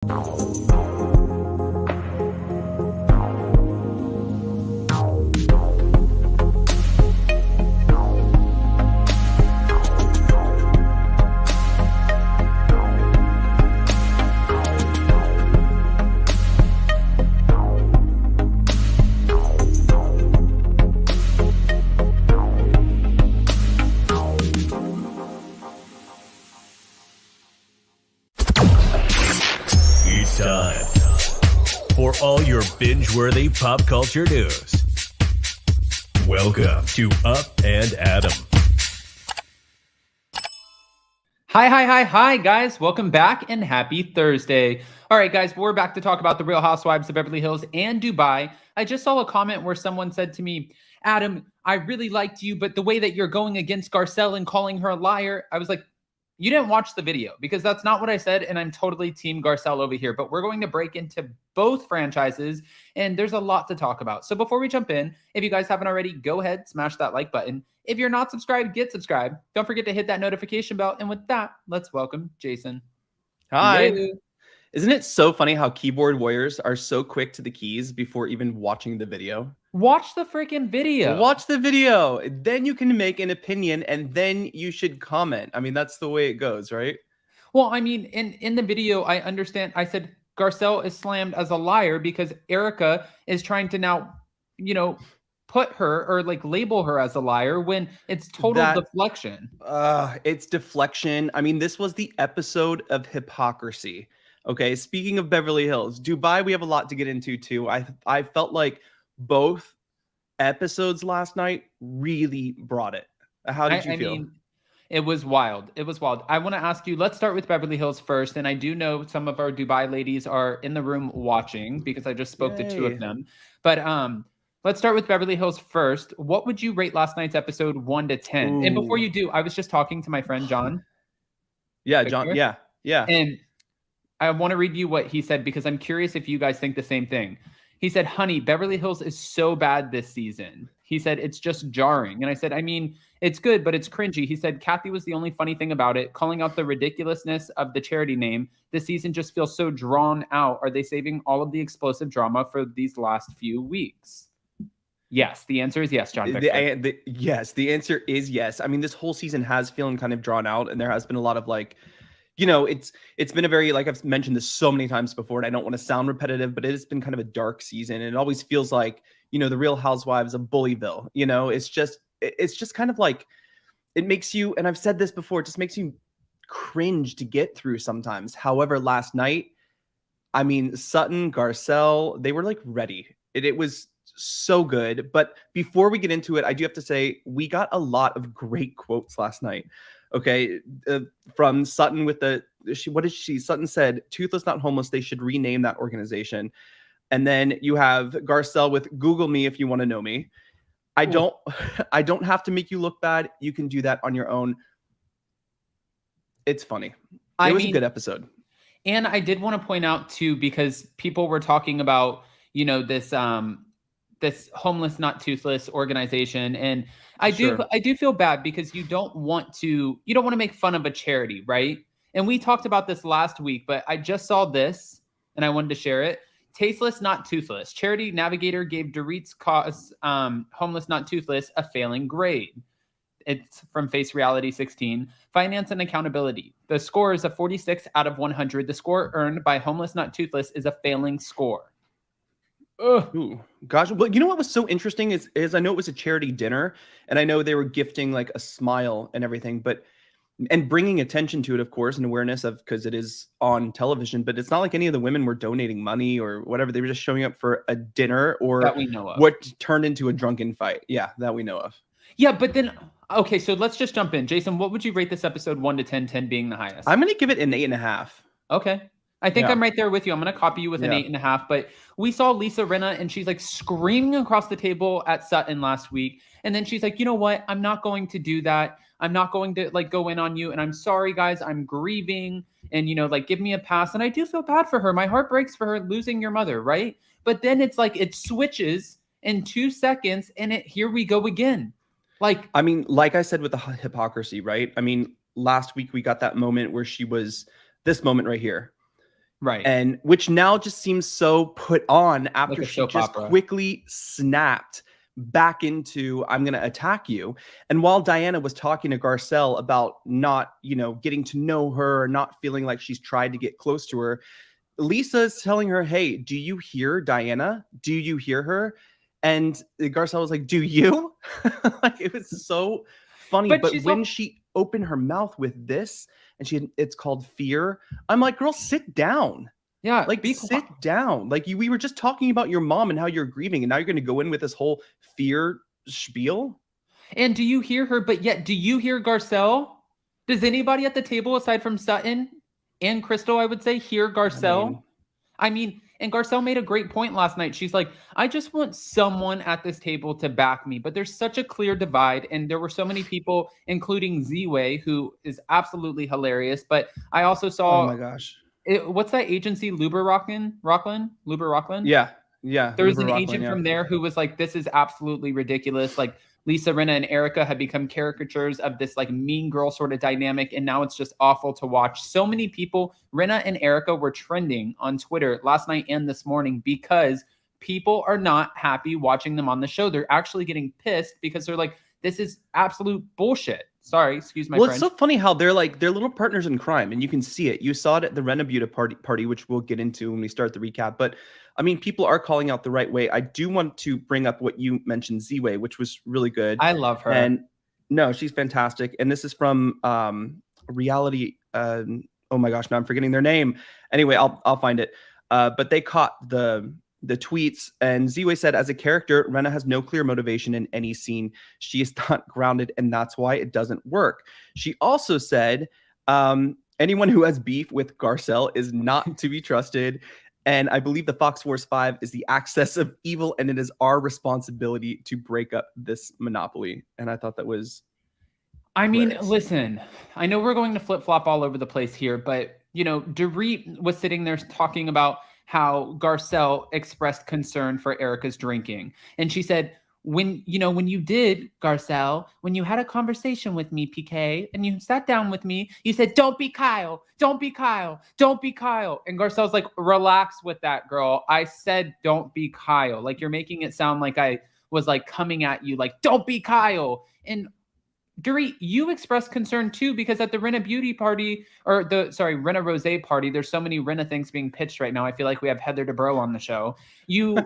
It's time for all your binge-worthy pop culture news. Welcome to Up and Adam. Hi, guys. Welcome back and happy Thursday. All right, guys, we're back to talk about the Real Housewives of Beverly Hills and Dubai. I just saw a comment where someone said to me, Adam, I really liked you, but the way that you're going against Garcelle and calling her a liar, I was like, you didn't watch the video because that's not what I said, and I'm totally team Garcelle over here, but we're going to break into both franchises, and there's a lot to talk about. So before we jump in, if you guys haven't already, go ahead, smash that like button. If you're not subscribed, get subscribed. Don't forget to hit that notification bell, and with that, let's welcome Jason. Hi. Yay. Isn't it so funny how keyboard warriors are so quick to the keys before even watching the video? Watch the freaking video. Watch the video. Then you can make an opinion and then you should comment. I mean, that's the way it goes, right? Well, I mean, in the video, I understand. I said Garcelle is slammed as a liar because Erica is trying to now, put her or like label her as a liar when it's total deflection. It's deflection. I mean, this was the episode of hypocrisy. Okay, speaking of Beverly Hills, Dubai, we have a lot to get into too. I felt like both episodes last night really brought it. How did you feel? Mean, it was wild. It was wild. I want to ask you, let's start with Beverly Hills first. And I do know some of our Dubai ladies are in the room watching because I just spoke to two of them. But let's start with Beverly Hills first. What would you rate last night's episode 1 to 10? Ooh. And before you do, I was just talking to my friend John. Yeah, John. Yeah. And I want to read you what he said because I'm curious if you guys think the same thing. He said, honey, Beverly Hills is so bad this season. He said, it's just jarring. And I said, I mean, it's good, but it's cringy. He said, Kathy was the only funny thing about it, calling out the ridiculousness of the charity name. This season just feels so drawn out. Are they saving all of the explosive drama for these last few weeks? Yes, the answer is yes, John. Yes, the answer is yes. I mean, this whole season has feeling kind of drawn out, and there has been a lot of like, it's been a very, like I've mentioned this so many times before, and I don't want to sound repetitive, but it has been kind of a dark season. And it always feels like, the Real Housewives of Bullyville, it's just kind of like, it makes you, and I've said this before, it just makes you cringe to get through sometimes. However, last night, I mean, Sutton, Garcelle, they were like ready. It was so good. But before we get into it, I do have to say, we got a lot of great quotes last night. Okay, from Sutton with Sutton said, toothless, not homeless, they should rename that organization. And then you have Garcelle with Google me if you want to know me. I don't have to make you look bad. You can do that on your own. It's funny. It was a good episode. And I did want to point out too, because people were talking about, this homeless, not toothless organization. And I do feel bad because you don't want to make fun of a charity, right? And we talked about this last week, but I just saw this and I wanted to share it. Tasteless, not toothless. Charity Navigator gave Dorit's cause, homeless, not toothless, a failing grade. It's from Face Reality 16. Finance and accountability. The score is a 46 out of 100. The score earned by homeless, not toothless is a failing score. Ooh, gosh. Well, you know what was so interesting is I know it was a charity dinner, and I know they were gifting like a smile and everything, and bringing attention to it, of course, and awareness of, because it is on television, but it's not like any of the women were donating money or whatever. They were just showing up for a dinner or that we know of. What turned into a drunken fight. Yeah, that we know of. Yeah, but then, okay, so let's just jump in. Jason, what would you rate this episode 1 to 10, 10 being the highest? I'm going to give it an 8.5. Okay. I think I'm right there with you. I'm going to copy you with an 8.5, but we saw Lisa Rinna and she's like screaming across the table at Sutton last week. And then she's like, you know what? I'm not going to do that. I'm not going to like go in on you. And I'm sorry, guys, I'm grieving and, like, give me a pass. And I do feel bad for her. My heart breaks for her losing your mother. Right. But then it's like, it switches in 2 seconds and here we go again. Like, I mean, like I said with the hypocrisy, right? I mean, last week we got that moment where she was this moment right here. Right. And which now just seems so put on after Like a she soap just opera. quickly snapped back into I'm going to attack you. And while Diana was talking to Garcelle about not, getting to know her, not feeling like she's tried to get close to her, Lisa is telling her, hey, do you hear Diana? Do you hear her? And Garcelle was like, do you? Like, it was so funny. But But she's when she opened her mouth with this and it's called fear, I'm like, girl, sit down. yeah, Like, be sit down. Like, we were just talking about your mom and how you're grieving, and now you're going to go in with this whole fear spiel. And do you hear her? But yet, do you hear Garcelle? Does anybody at the table, aside from Sutton and Crystal, I would say, hear Garcelle? I mean, and Garcelle made a great point last night. She's like, I just want someone at this table to back me. But there's such a clear divide. And there were so many people, including ZWay, who is absolutely hilarious. But I also saw, oh my gosh. What's that agency? Luber Rockland? Yeah. There was an agent from there who was like, this is absolutely ridiculous. Like, Lisa Rinna and Erica had become caricatures of this like mean girl sort of dynamic, and now it's just awful to watch. So many people, Rinna and Erica, were trending on Twitter last night and this morning because people are not happy watching them on the show. They're actually getting pissed because they're like, this is absolute bullshit. Sorry, excuse my French. It's so funny how they're little partners in crime, and you can see it. You saw it at the Rena Beauty party, which we'll get into when we start the recap. But I mean, people are calling out the right way. I do want to bring up what you mentioned, ZWay, which was really good. I love her. And no, she's fantastic. And this is from Reality. Oh my gosh, now I'm forgetting their name. Anyway, I'll find it. But they caught the tweets, and ZWay said, as a character, Rena has no clear motivation in any scene. She is not grounded, and that's why it doesn't work. She also said, anyone who has beef with Garcelle is not to be trusted. And I believe the Fox Force 5 is the axis of evil, and it is our responsibility to break up this monopoly. And I thought that was hilarious. Listen, I know we're going to flip-flop all over the place here, but, Dorit was sitting there talking about how Garcelle expressed concern for Erica's drinking. And she said, when you did, Garcelle, when you had a conversation with me, PK, and you sat down with me, you said, don't be Kyle, don't be Kyle, don't be Kyle. And Garcelle's like, relax with that, girl. I said, don't be Kyle. Like, you're making it sound like I was like coming at you, like, don't be Kyle. And Dorit, you expressed concern too, because at the Rena Beauty party, Rena Rose party, there's so many Rena things being pitched right now. I feel like we have Heather Dubrow on the show. You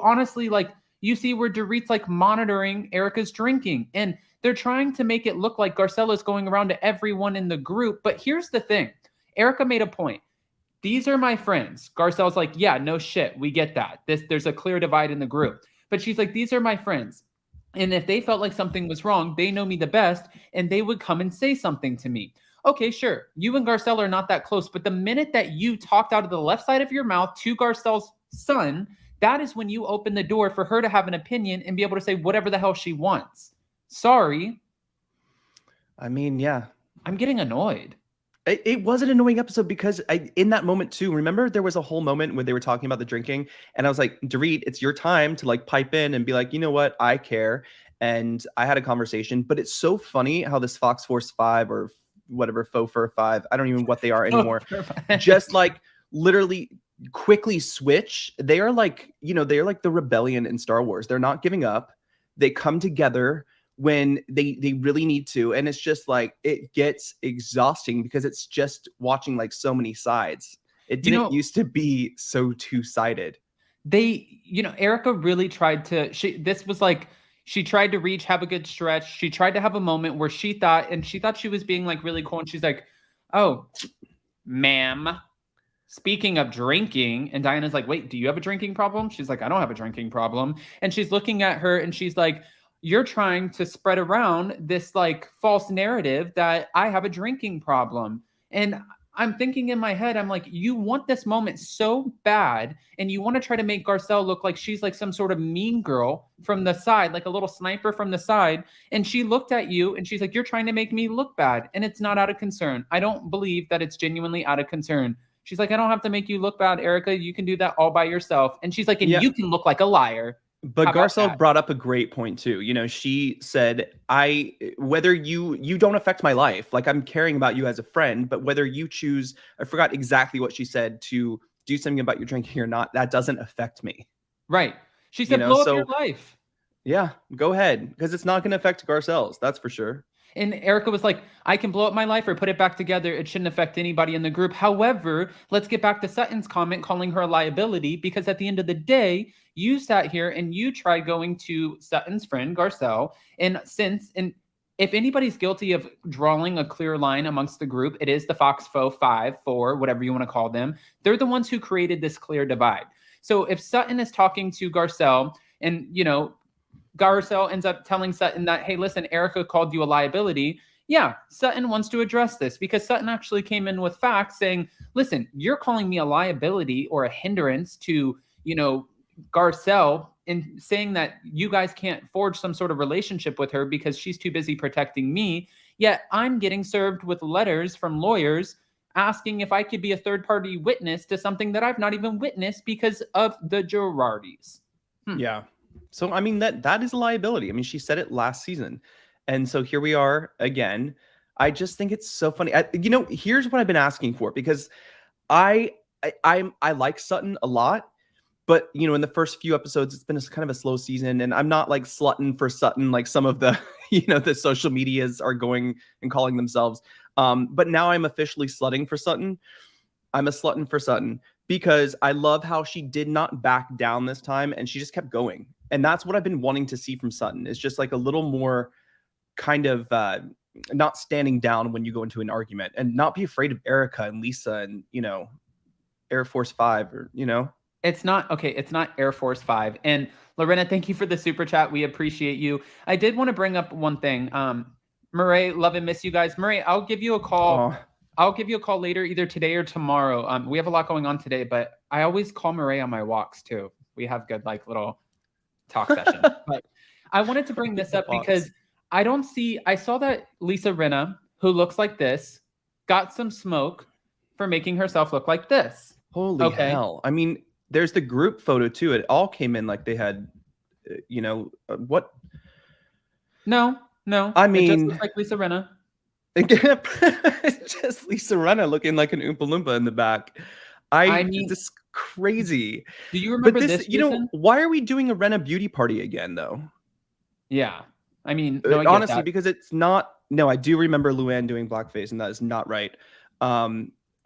honestly, like, you see where Dorit's like monitoring Erica's drinking, and they're trying to make it look like Garcelle is going around to everyone in the group. But here's the thing. Erica made a point. These are my friends. Garcelle's like, yeah, no shit. We get that. There's a clear divide in the group. But she's like, these are my friends. And if they felt like something was wrong, they know me the best, and they would come and say something to me. Okay, sure. You and Garcelle are not that close, but the minute that you talked out of the left side of your mouth to Garcelle's son, that is when you open the door for her to have an opinion and be able to say whatever the hell she wants. Sorry. I mean, yeah. I'm getting annoyed. It was an annoying episode because in that moment too, remember there was a whole moment where they were talking about the drinking, and I was like, Dorit, it's your time to like pipe in and be like, you know what? I care. And I had a conversation, but it's so funny how this Fox Force 5 or whatever, Faux Fur 5, I don't even know what they are anymore, just like literally quickly switch. They are like, they're like the rebellion in Star Wars. They're not giving up. They come together when they really need to. And it's just like, it gets exhausting because it's just watching like so many sides. It didn't used to be so two-sided. Erica really tried to, she tried to reach, have a good stretch. She tried to have a moment where she thought she was being like really cool. And she's like, oh, ma'am, speaking of drinking. And Diana's like, wait, do you have a drinking problem? She's like, I don't have a drinking problem. And she's looking at her and she's like, you're trying to spread around this like false narrative that I have a drinking problem. And I'm thinking in my head, I'm like, you want this moment so bad, and you want to try to make Garcelle look like she's like some sort of mean girl from the side, like a little sniper from the side. And she looked at you and she's like, you're trying to make me look bad. And it's not out of concern. I don't believe that it's genuinely out of concern. She's like, I don't have to make you look bad, Erica. You can do that all by yourself. And she's like, and you can look like a liar. But How about Garcelle that? brought up a great point too. You know, she said, whether you don't affect my life, like I'm caring about you as a friend, but whether you choose, I forgot exactly what she said, to do something about your drinking or not, that doesn't affect me. Right. She You said, know, blow up your so life. yeah, go ahead, because it's not going to affect Garcelle's, that's for sure. And Erica was like, I can blow up my life or put it back together. It shouldn't affect anybody in the group. However, let's get back to Sutton's comment calling her a liability, because at the end of the day, you sat here and you tried going to Sutton's friend, Garcelle. And if anybody's guilty of drawing a clear line amongst the group, it is the Fox Faux 5, 4, whatever you want to call them. They're the ones who created this clear divide. So if Sutton is talking to Garcelle and, Garcelle ends up telling Sutton that, hey, listen, Erica called you a liability. Yeah, Sutton wants to address this because Sutton actually came in with facts saying, listen, you're calling me a liability or a hindrance to, Garcelle, and saying that you guys can't forge some sort of relationship with her because she's too busy protecting me. Yet I'm getting served with letters from lawyers asking if I could be a third-party witness to something that I've not even witnessed because of the Girardis. Yeah. So, I mean, that is a liability. I mean, she said it last season. And so here we are again. I just think it's so funny. Here's what I've been asking for, because I like Sutton a lot, but in the first few episodes, it's been kind of a slow season, and I'm not like slutting for Sutton like some of the the social medias are going and calling themselves. But now I'm officially slutting for Sutton. I'm a slutting for Sutton because I love how she did not back down this time, and she just kept going. And that's what I've been wanting to see from Sutton, is just like a little more kind of not standing down when you go into an argument, and not be afraid of Erica and Lisa and, Air Force 5 or, It's not okay. It's not Air Force 5. And Lorena, thank you for the super chat. We appreciate you. I did want to bring up one thing. Murray, love and miss you guys. Murray, I'll give you a call. Oh. I'll give you a call later, either today or tomorrow. We have a lot going on today, but I always call Murray on my walks too. We have good little talk session. But I wanted to bring this up because I saw that Lisa Rinna, who looks like this, got some smoke for making herself look like this. Holy hell. I mean, there's the group photo too. It all came in like they had, what? No. I mean, it just looks like Lisa Rinna. It's just Lisa Rinna looking like an Oompa Loompa in the back. I mean, this is crazy. Do you remember this? Why are we doing a Rinna beauty party again, though? Yeah. I mean, no, I honestly, because it's not. No, I do remember Luann doing blackface, and that is not right.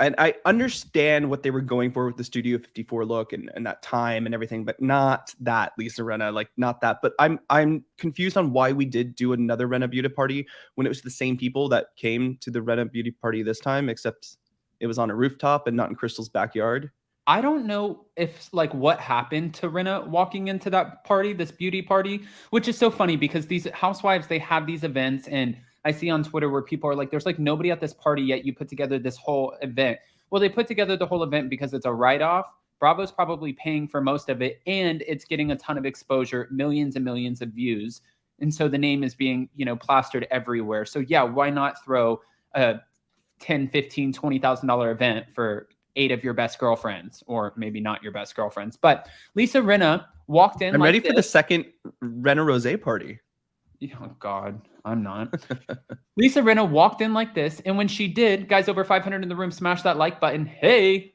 And I understand what they were going for with the Studio 54 look and that time and everything, but not that Lisa Rinna, like not that. But I'm confused on why we did do another Rinna beauty party when it was the same people that came to the Rinna beauty party this time, except it was on a rooftop and not in Crystal's backyard. I don't know if what happened to Rinna walking into that party, this beauty party, which is so funny because these housewives, they have these events, and I see on Twitter where people are like, there's nobody at this party yet. You put together this whole event. Well, they put together the whole event because it's a write-off. Bravo's probably paying for most of it, and it's getting a ton of exposure, millions and millions of views. And so the name is being, plastered everywhere. So yeah, why not throw a $10, $15, $20,000 event for 8 of your best girlfriends, or maybe not your best girlfriends. But Lisa Rinna walked in. I'm ready for the second Rinna Rosé party. Oh God, I'm not. Lisa Rinna walked in like this, and when she did, guys over 500 in the room, smash that like button. Hey,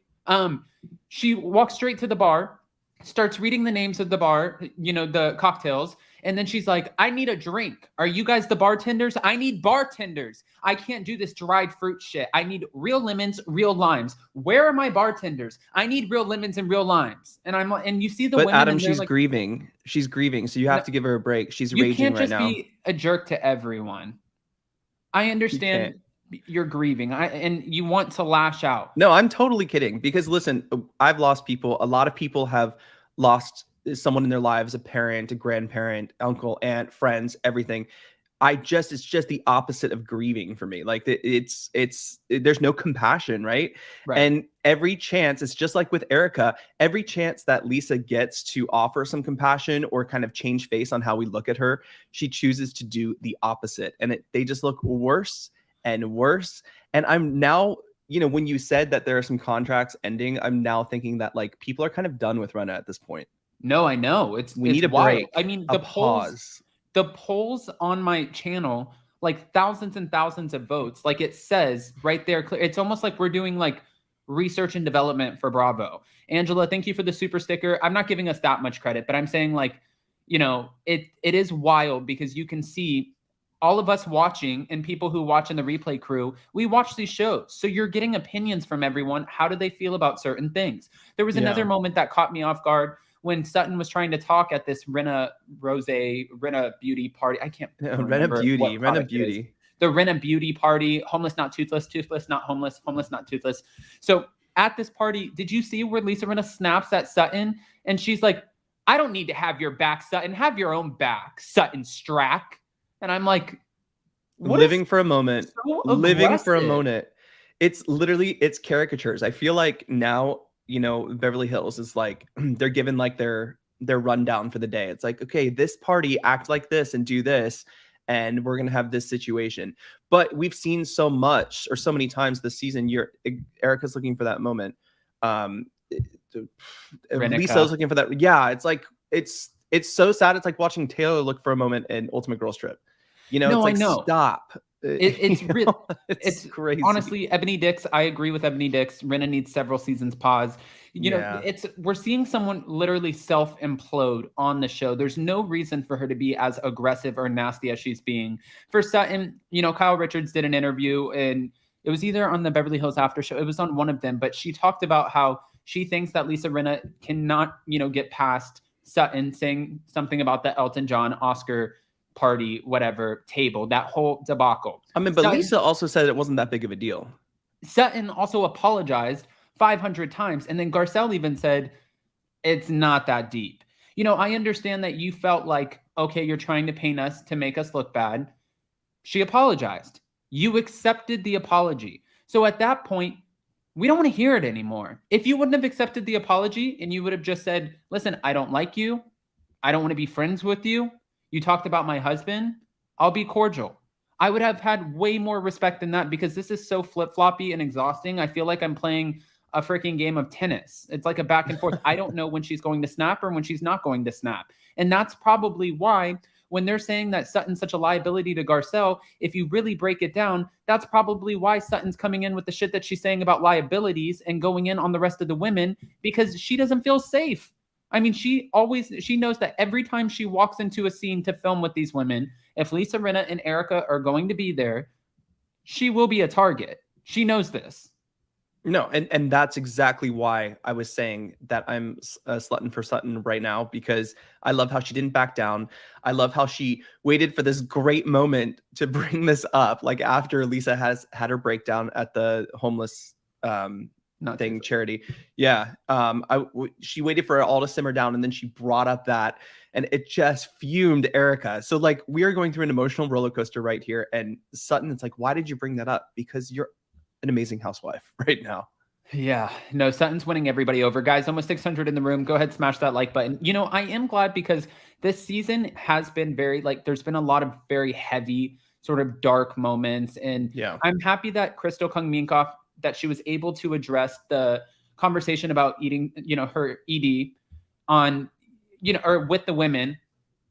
she walks straight to the bar, starts reading the names of the bar, the cocktails, and then she's like, I need a drink. Are you guys the bartenders? I need bartenders. I can't do this dried fruit shit. I need real lemons, real limes. Where are my bartenders? I need real lemons and real limes. And you see the women. But Adam, she's grieving. She's grieving, so you have to give her a break. She's raging right now. You can't just be a jerk to everyone. I understand you're grieving, and you want to lash out. No, I'm totally kidding. Because listen, I've lost people. A lot of people have lost someone in their lives, a parent, a grandparent, uncle, aunt, friends, everything. It's just the opposite of grieving for me. Like there's no compassion, right? And every chance, it's just like with Erica, every chance that Lisa gets to offer some compassion or kind of change face on how we look at her, she chooses to do the opposite. And they just look worse and worse. And I'm now, when you said that there are some contracts ending, I'm now thinking that people are kind of done with Rinna at this point. No, I know. It's We need a wild. break, I mean, a pause. the polls on my channel, like thousands and thousands of votes. Like it says right there, it's almost like we're doing like research and development for Bravo. Angela, thank you for the super sticker. I'm not giving us that much credit, but I'm saying like, you know, it is wild because you can see all of us watching and people who watch in the replay crew, we watch these shows. So you're getting opinions from everyone. How do they feel about certain things? There was another moment that caught me off guard when Sutton was trying to talk at this Rena Beauty party. I can't remember Rena Beauty. The Rena Beauty party, homeless, not toothless, toothless, not homeless, homeless, not toothless. So at this party, did you see where Lisa Rinna snaps at Sutton? And she's like, I don't need to have your back, Sutton. Have your own back, Sutton Strack. And I'm like, living for a moment. So living for a moment. It's literally, it's caricatures. I feel like now, you know, Beverly Hills is like, they're given like their rundown for the day. It's like, okay, this party, act like this and do this, and we're going to have this situation. But we've seen so much or so many times this season, Erica's looking for that moment. Lisa's looking for that. Yeah, it's like, it's so sad. It's like watching Taylor look for a moment in Ultimate Girls Trip. You know, no, it's like, I know. Stop. It's real. It's crazy. Honestly, Ebony Dix, I agree with Ebony Dix. Rinna needs several seasons pause. You know, we're seeing someone literally self-implode on the show. There's no reason for her to be as aggressive or nasty as she's being. For Sutton, you know, Kyle Richards did an interview, and it was either on the Beverly Hills After Show. It was on one of them, but she talked about how she thinks that Lisa Rinna cannot, you know, get past Sutton saying something about the Elton John Oscar party, whatever, table, that whole debacle. I mean, but Sutton, Lisa also said it wasn't that big of a deal. Sutton also apologized 500 times. And then Garcelle even said, it's not that deep. You know, I understand that you felt like, okay, you're trying to paint us to make us look bad. She apologized. You accepted the apology. So at that point, we don't want to hear it anymore. If you wouldn't have accepted the apology and you would have just said, listen, I don't like you. I don't want to be friends with you. You talked about my husband. I'll be cordial. I would have had way more respect than that because this is so flip-floppy and exhausting. I feel like I'm playing a freaking game of tennis. It's like a back and forth. I don't know when she's going to snap or when she's not going to snap. And that's probably why when they're saying that Sutton's such a liability to Garcelle, if you really break it down, that's probably why Sutton's coming in with the shit that she's saying about liabilities and going in on the rest of the women because she doesn't feel safe. I mean, she knows that every time she walks into a scene to film with these women, if Lisa Rinna and Erica are going to be there, she will be a target. She knows this. No, and that's exactly why I was saying that I'm slutting for Sutton right now, because I love how she didn't back down. I love how she waited for this great moment to bring this up, like after Lisa has had her breakdown at the homeless charity. Yeah. She waited for it all to simmer down, and then she brought up that, and it just fumed Erica. So like, we are going through an emotional roller coaster right here, and Sutton, it's like, why did you bring that up? Because you're an amazing housewife right now. Yeah, no, Sutton's winning everybody over. Guys, almost 600 in the room. Go ahead, smash that like button. You know, I am glad because this season has been very, like, there's been a lot of very heavy, sort of dark moments. And yeah, I'm happy that Crystal Kung Minkoff, that she was able to address the conversation about eating, you know, her ED on, you know, or with the women,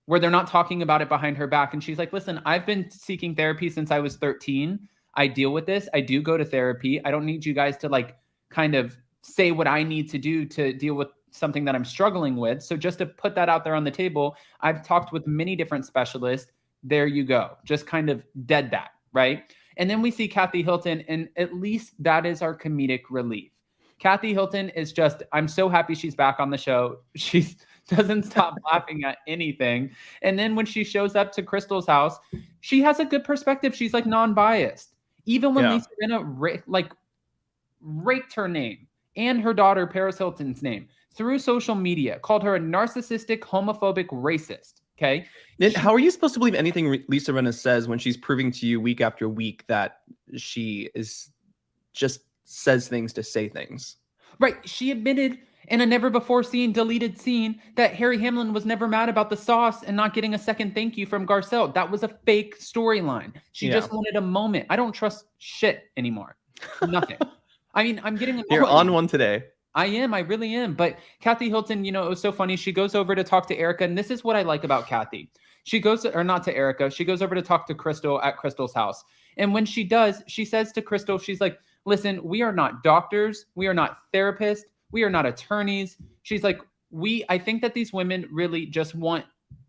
where they're not talking about it behind her back. And she's like, listen, I've been seeking therapy since I was 13. I deal with this. I do go to therapy. I don't need you guys to like kind of say what I need to do to deal with something that I'm struggling with. So just to put that out there on the table, I've talked with many different specialists. There you go. Just kind of dead that, right? And then we see Kathy Hilton, and at least that is our comedic relief. Kathy Hilton is just, I'm so happy she's back on the show. She doesn't stop laughing at anything. And then when she shows up to Crystal's house, she has a good perspective. She's like non-biased. Even when Lisa Rinna raked her name and her daughter Paris Hilton's name through social media, called her a narcissistic, homophobic racist. Okay. Then how are you supposed to believe anything Lisa Rinna says when she's proving to you week after week that she is just says things to say things? Right. She admitted in a never before seen deleted scene that Harry Hamlin was never mad about the sauce and not getting a second thank you from Garcelle. That was a fake storyline. She just wanted a moment. I don't trust shit anymore. Nothing. I mean, I'm getting You're on one today. I am. I really am. But Kathy Hilton, it was so funny. She goes over to talk to Erica. And this is what I like about Kathy. She goes, or not to Erica, she goes over to talk to Crystal at Crystal's house. And when she does, she says to Crystal, she's like, listen, we are not doctors. We are not therapists. We are not attorneys. She's like, I think that these women really just want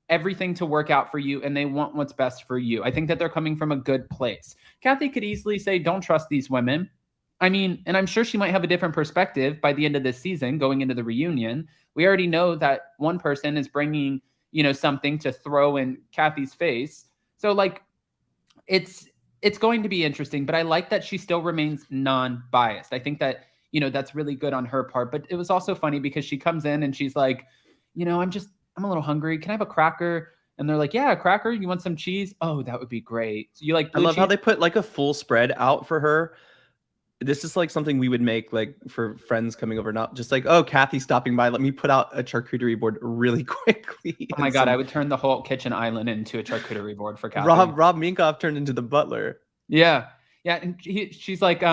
everything to work out for you and they want what's best for you. I think that they're coming from a good place. Kathy could easily say, don't trust these women. I mean, and I'm sure she might have a different perspective by the end of this season going into the reunion. We already know that one person is bringing, something to throw in Kathy's face. So like, it's going to be interesting, but I like that she still remains non-biased. I think that, that's really good on her part, but it was also funny because she comes in and she's like, I'm a little hungry. Can I have a cracker? And they're like, yeah, a cracker. You want some cheese? Oh, that would be great. So you like I love how they put like a full spread out for her. This is like something we would make like for friends coming over, not just like, oh, Kathy's stopping by. Let me put out a charcuterie board really quickly. Oh my God, I would turn the whole kitchen island into a charcuterie board for Kathy. Rob Minkoff turned into the butler. Yeah. Yeah. And she's like,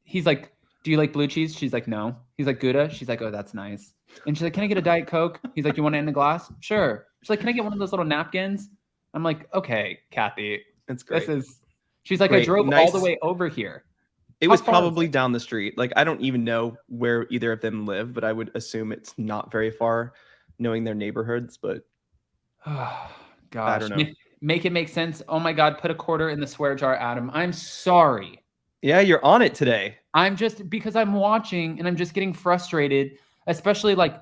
he's like, do you like blue cheese? She's like, no. He's like, Gouda? She's like, oh, that's nice. And she's like, can I get a Diet Coke? He's like, you want it in a glass? Sure. She's like, can I get one of those little napkins? I'm like, okay, Kathy. It's great. She's like, great. I drove all the way over here. It was probably down the street. Like, I don't even know where either of them live, but I would assume it's not very far knowing their neighborhoods, but gosh, I don't know. Make it make sense. Oh my God, put a quarter in the swear jar, Adam. I'm sorry. Yeah, you're on it today. I'm just, because I'm watching and I'm just getting frustrated, especially like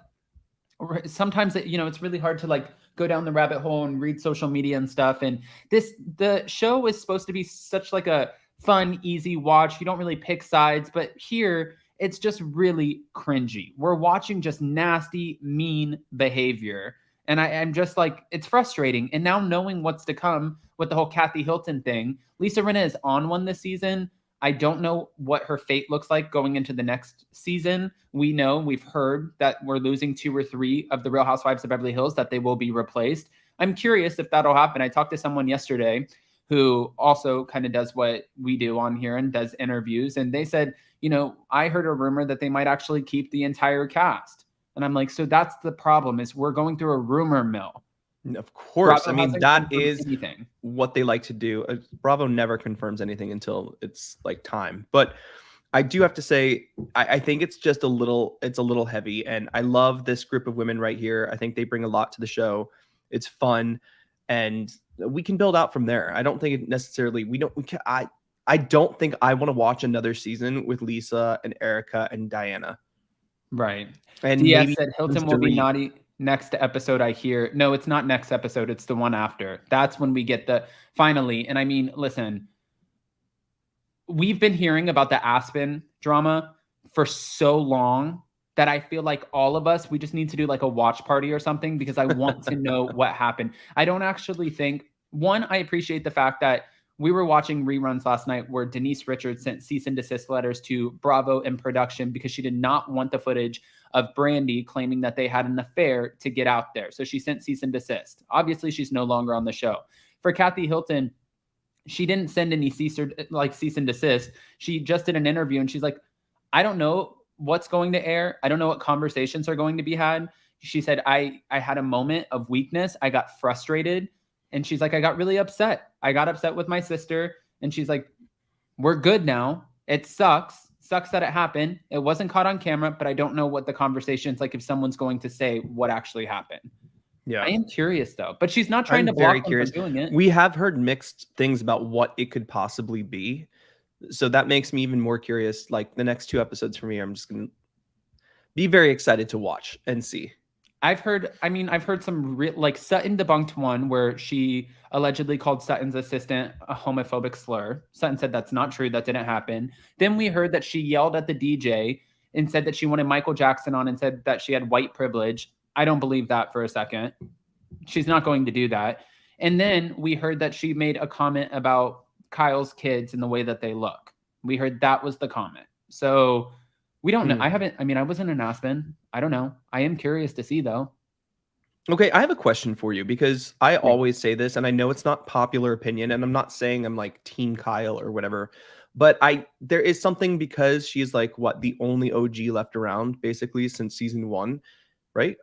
sometimes, it's really hard to like go down the rabbit hole and read social media and stuff. And the show is supposed to be such like a fun, easy watch. You don't really pick sides, but here it's just really cringy. We're watching just nasty, mean behavior. And I'm just like, it's frustrating. And now knowing what's to come with the whole Kathy Hilton thing, Lisa Rinna is on one this season. I don't know what her fate looks like going into the next season. We've heard that we're losing 2 or 3 of the Real Housewives of Beverly Hills, that they will be replaced. I'm curious if that'll happen. I talked to someone yesterday who also kind of does what we do on here and does interviews. And they said, I heard a rumor that they might actually keep the entire cast. And I'm like, so that's the problem, is we're going through a rumor mill. Of course. I mean, that is what they like to do. Bravo never confirms anything until it's like time. But I do have to say, I think it's just a little heavy. And I love this group of women right here. I think they bring a lot to the show. It's fun. And we can build out from there. I don't think it necessarily, I don't think I want to watch another season with Lisa and Erica and Diana. Right. And Diaz said Hilton will be naughty next episode. I hear. No, it's not next episode. It's the one after. That's when we get the finally. And I mean, listen, we've been hearing about the Aspen drama for so long that I feel like all of us, we just need to do like a watch party or something, because I want to know what happened. I don't actually think, I appreciate the fact that we were watching reruns last night where Denise Richards sent cease and desist letters to Bravo and production because she did not want the footage of Brandy claiming that they had an affair to get out there. So she sent cease and desist. Obviously, she's no longer on the show. For Kathy Hilton, she didn't send any cease and desist. She just did an interview and she's like, I don't know what's going to air. I don't know what conversations are going to be had. She said, I had a moment of weakness. I got frustrated. And she's like, I got really upset. I got upset with my sister. And she's like, we're good now. It sucks. Sucks that it happened. It wasn't caught on camera, but I don't know what the conversation's like if someone's going to say what actually happened. Yeah. I am curious though, but she's not trying to block them from doing it. We have heard mixed things about what it could possibly be. So that makes me even more curious. Like the next 2 episodes for me, I'm just going to be very excited to watch and see. I've heard some like Sutton debunked one where she allegedly called Sutton's assistant a homophobic slur. Sutton said that's not true. That didn't happen. Then we heard that she yelled at the DJ and said that she wanted Michael Jackson on and said that she had white privilege. I don't believe that for a second. She's not going to do that. And then we heard that she made a comment about Kyle's kids and the way that they look. We heard that was the comment. So we don't know. I wasn't in Aspen. I don't know. I am curious to see though. Okay, I have a question for you because I always say this and I know it's not popular opinion and I'm not saying I'm like Team Kyle or whatever, But there is something because she's like what the only OG left around basically since season 1, right?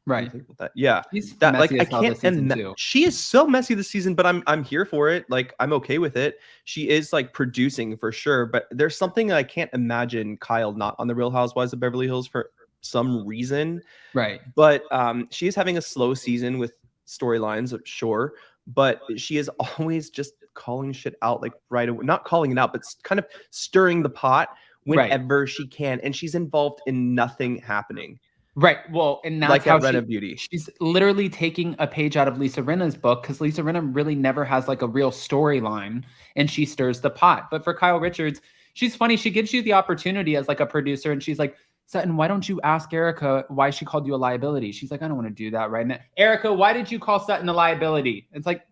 Right. Think about that. Yeah, She's that messy like I as hell can't. this season too. She is so messy this season, but I'm here for it. Like I'm okay with it. She is like producing for sure, but there's something that I can't imagine Kyle not on the Real Housewives of Beverly Hills for some reason. Right. But she is having a slow season with storylines, sure, but she is always just calling shit out like right away. Not calling it out, but kind of stirring the pot whenever she can, and she's involved in nothing happening. Right. Well, and that's like how at Ren of Beauty. She's literally taking a page out of Lisa Rinna's book because Lisa Rinna really never has like a real storyline, and she stirs the pot. But for Kyle Richards, she's funny. She gives you the opportunity as like a producer, and she's like, Sutton, why don't you ask Erica why she called you a liability? She's like, I don't want to do that right now. Erica, why did you call Sutton a liability? It's like,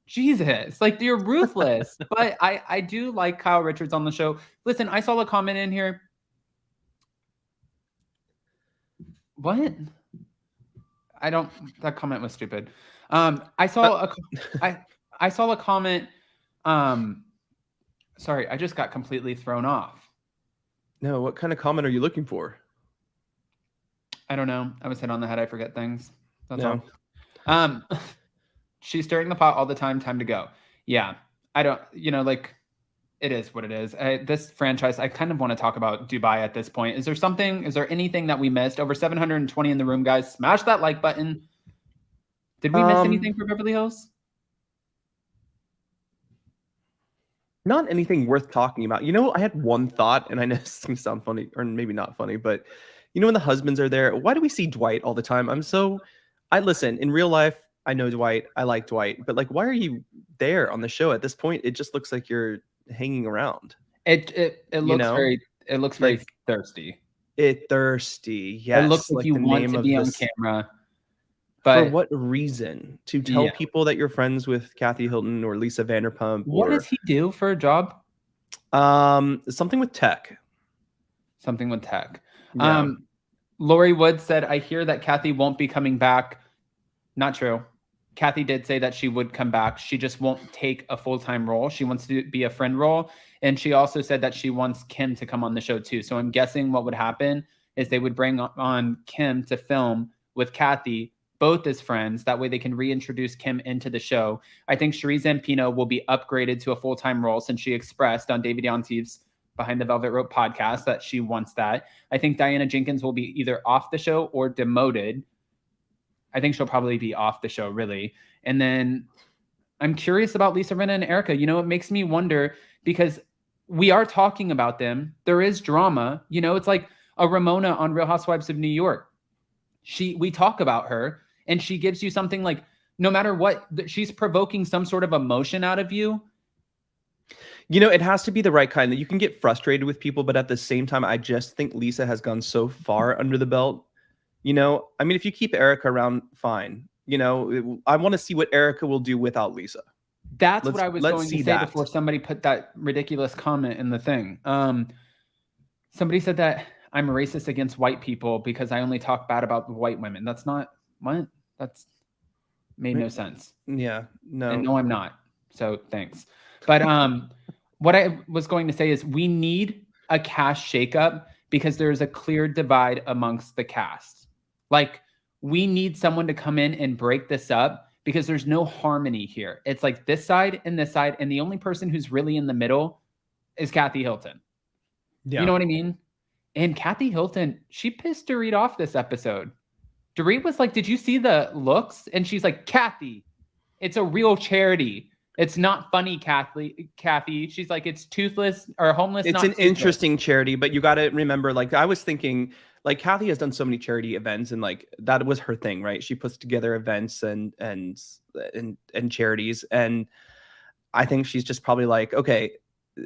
Jesus, like you're ruthless. But I do like Kyle Richards on the show. Listen, I saw a comment in here. What? That comment was stupid. I saw a comment. Sorry, I just got completely thrown off. No, what kind of comment are you looking for? I don't know. I was hit on the head. I forget things. That's all. She's stirring the pot all the time. Time to go. Yeah. I don't, like it is what it is. This franchise, I kind of want to talk about Dubai at this point. Is there anything that we missed? Over 720 in the room, guys. Smash that like button. Did we miss anything for Beverly Hills? Not anything worth talking about. I had one thought, and I know this is going to sound funny, or maybe not funny, but when the husbands are there, why do we see Dwight all the time? I listen, in real life, I know Dwight, I like Dwight, but like, why are you there on the show at this point? It just looks like you're hanging around. It looks very thirsty. Thirsty, yes. It looks like you want to be on camera. But for what reason? To tell people that you're friends with Kathy Hilton or Lisa Vanderpump? What does he do for a job? Something with tech. Something with tech. Yeah. Lori Wood said, I hear that Kathy won't be coming back. Not true. Kathy did say that she would come back. She just won't take a full-time role. She wants to be a friend role. And she also said that she wants Kim to come on the show too. So I'm guessing what would happen is they would bring on Kim to film with Kathy, both as friends. That way they can reintroduce Kim into the show. I think Cherie Zampino will be upgraded to a full-time role since she expressed on David Yontef's Behind the Velvet Rope podcast that she wants that. I think Diana Jenkins will be either off the show or demoted. I think she'll probably be off the show, really. And then I'm curious about Lisa Rinna and Erica. It makes me wonder because we are talking about them. There is drama. It's like a Ramona on Real Housewives of New York. We talk about her and she gives you something like, no matter what, she's provoking some sort of emotion out of you. It has to be the right kind that you can get frustrated with people, but at the same time, I just think Lisa has gone so far under the belt. If you keep Erica around, fine. I want to see what Erica will do without Lisa. That's what I was going to say before somebody put that ridiculous comment in the thing. Somebody said that I'm racist against white people because I only talk bad about white women. That's not what? That's made no sense. Yeah, no. And no, I'm not. So thanks. But what I was going to say is we need a cast shakeup because there's a clear divide amongst the cast. Like, we need someone to come in and break this up because there's no harmony here. It's like this side, and the only person who's really in the middle is Kathy Hilton. Yeah. You know what I mean? And Kathy Hilton, she pissed Dorit off this episode. Dorit was like, did you see the looks? And she's like, Kathy, it's a real charity. It's not funny, Kathy. She's like, it's toothless or homeless. It's an interesting charity, but you got to remember, like, I was thinking, like, Kathy has done so many charity events, and like that was her thing, right? She puts together events and charities, and I think she's just probably like, okay,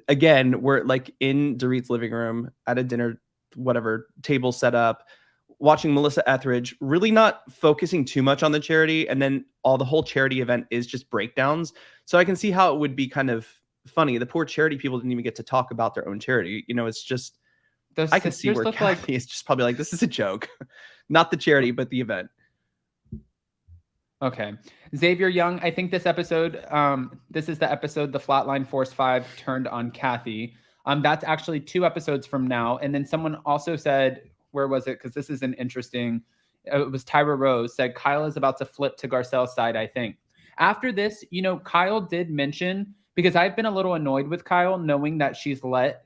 again, we're like in Dorit's living room at a dinner, whatever table set up, watching Melissa Etheridge, really not focusing too much on the charity, and then the whole charity event is just breakdowns. So I can see how it would be kind of funny. The poor charity people didn't even get to talk about their own charity. It's just, I can see where Kathy is just probably like, this is a joke. Not the charity, but the event. Okay. Xavier Young, I think this episode, this is the episode the Flatline Force 5 turned on Kathy. That's actually 2 episodes from now. And then someone also said, where was it? Because this is an interesting, it was Tyra Rose said, Kyle is about to flip to Garcelle's side, I think. After this, you know, Kyle did mention, because I've been a little annoyed with Kyle, knowing that she's let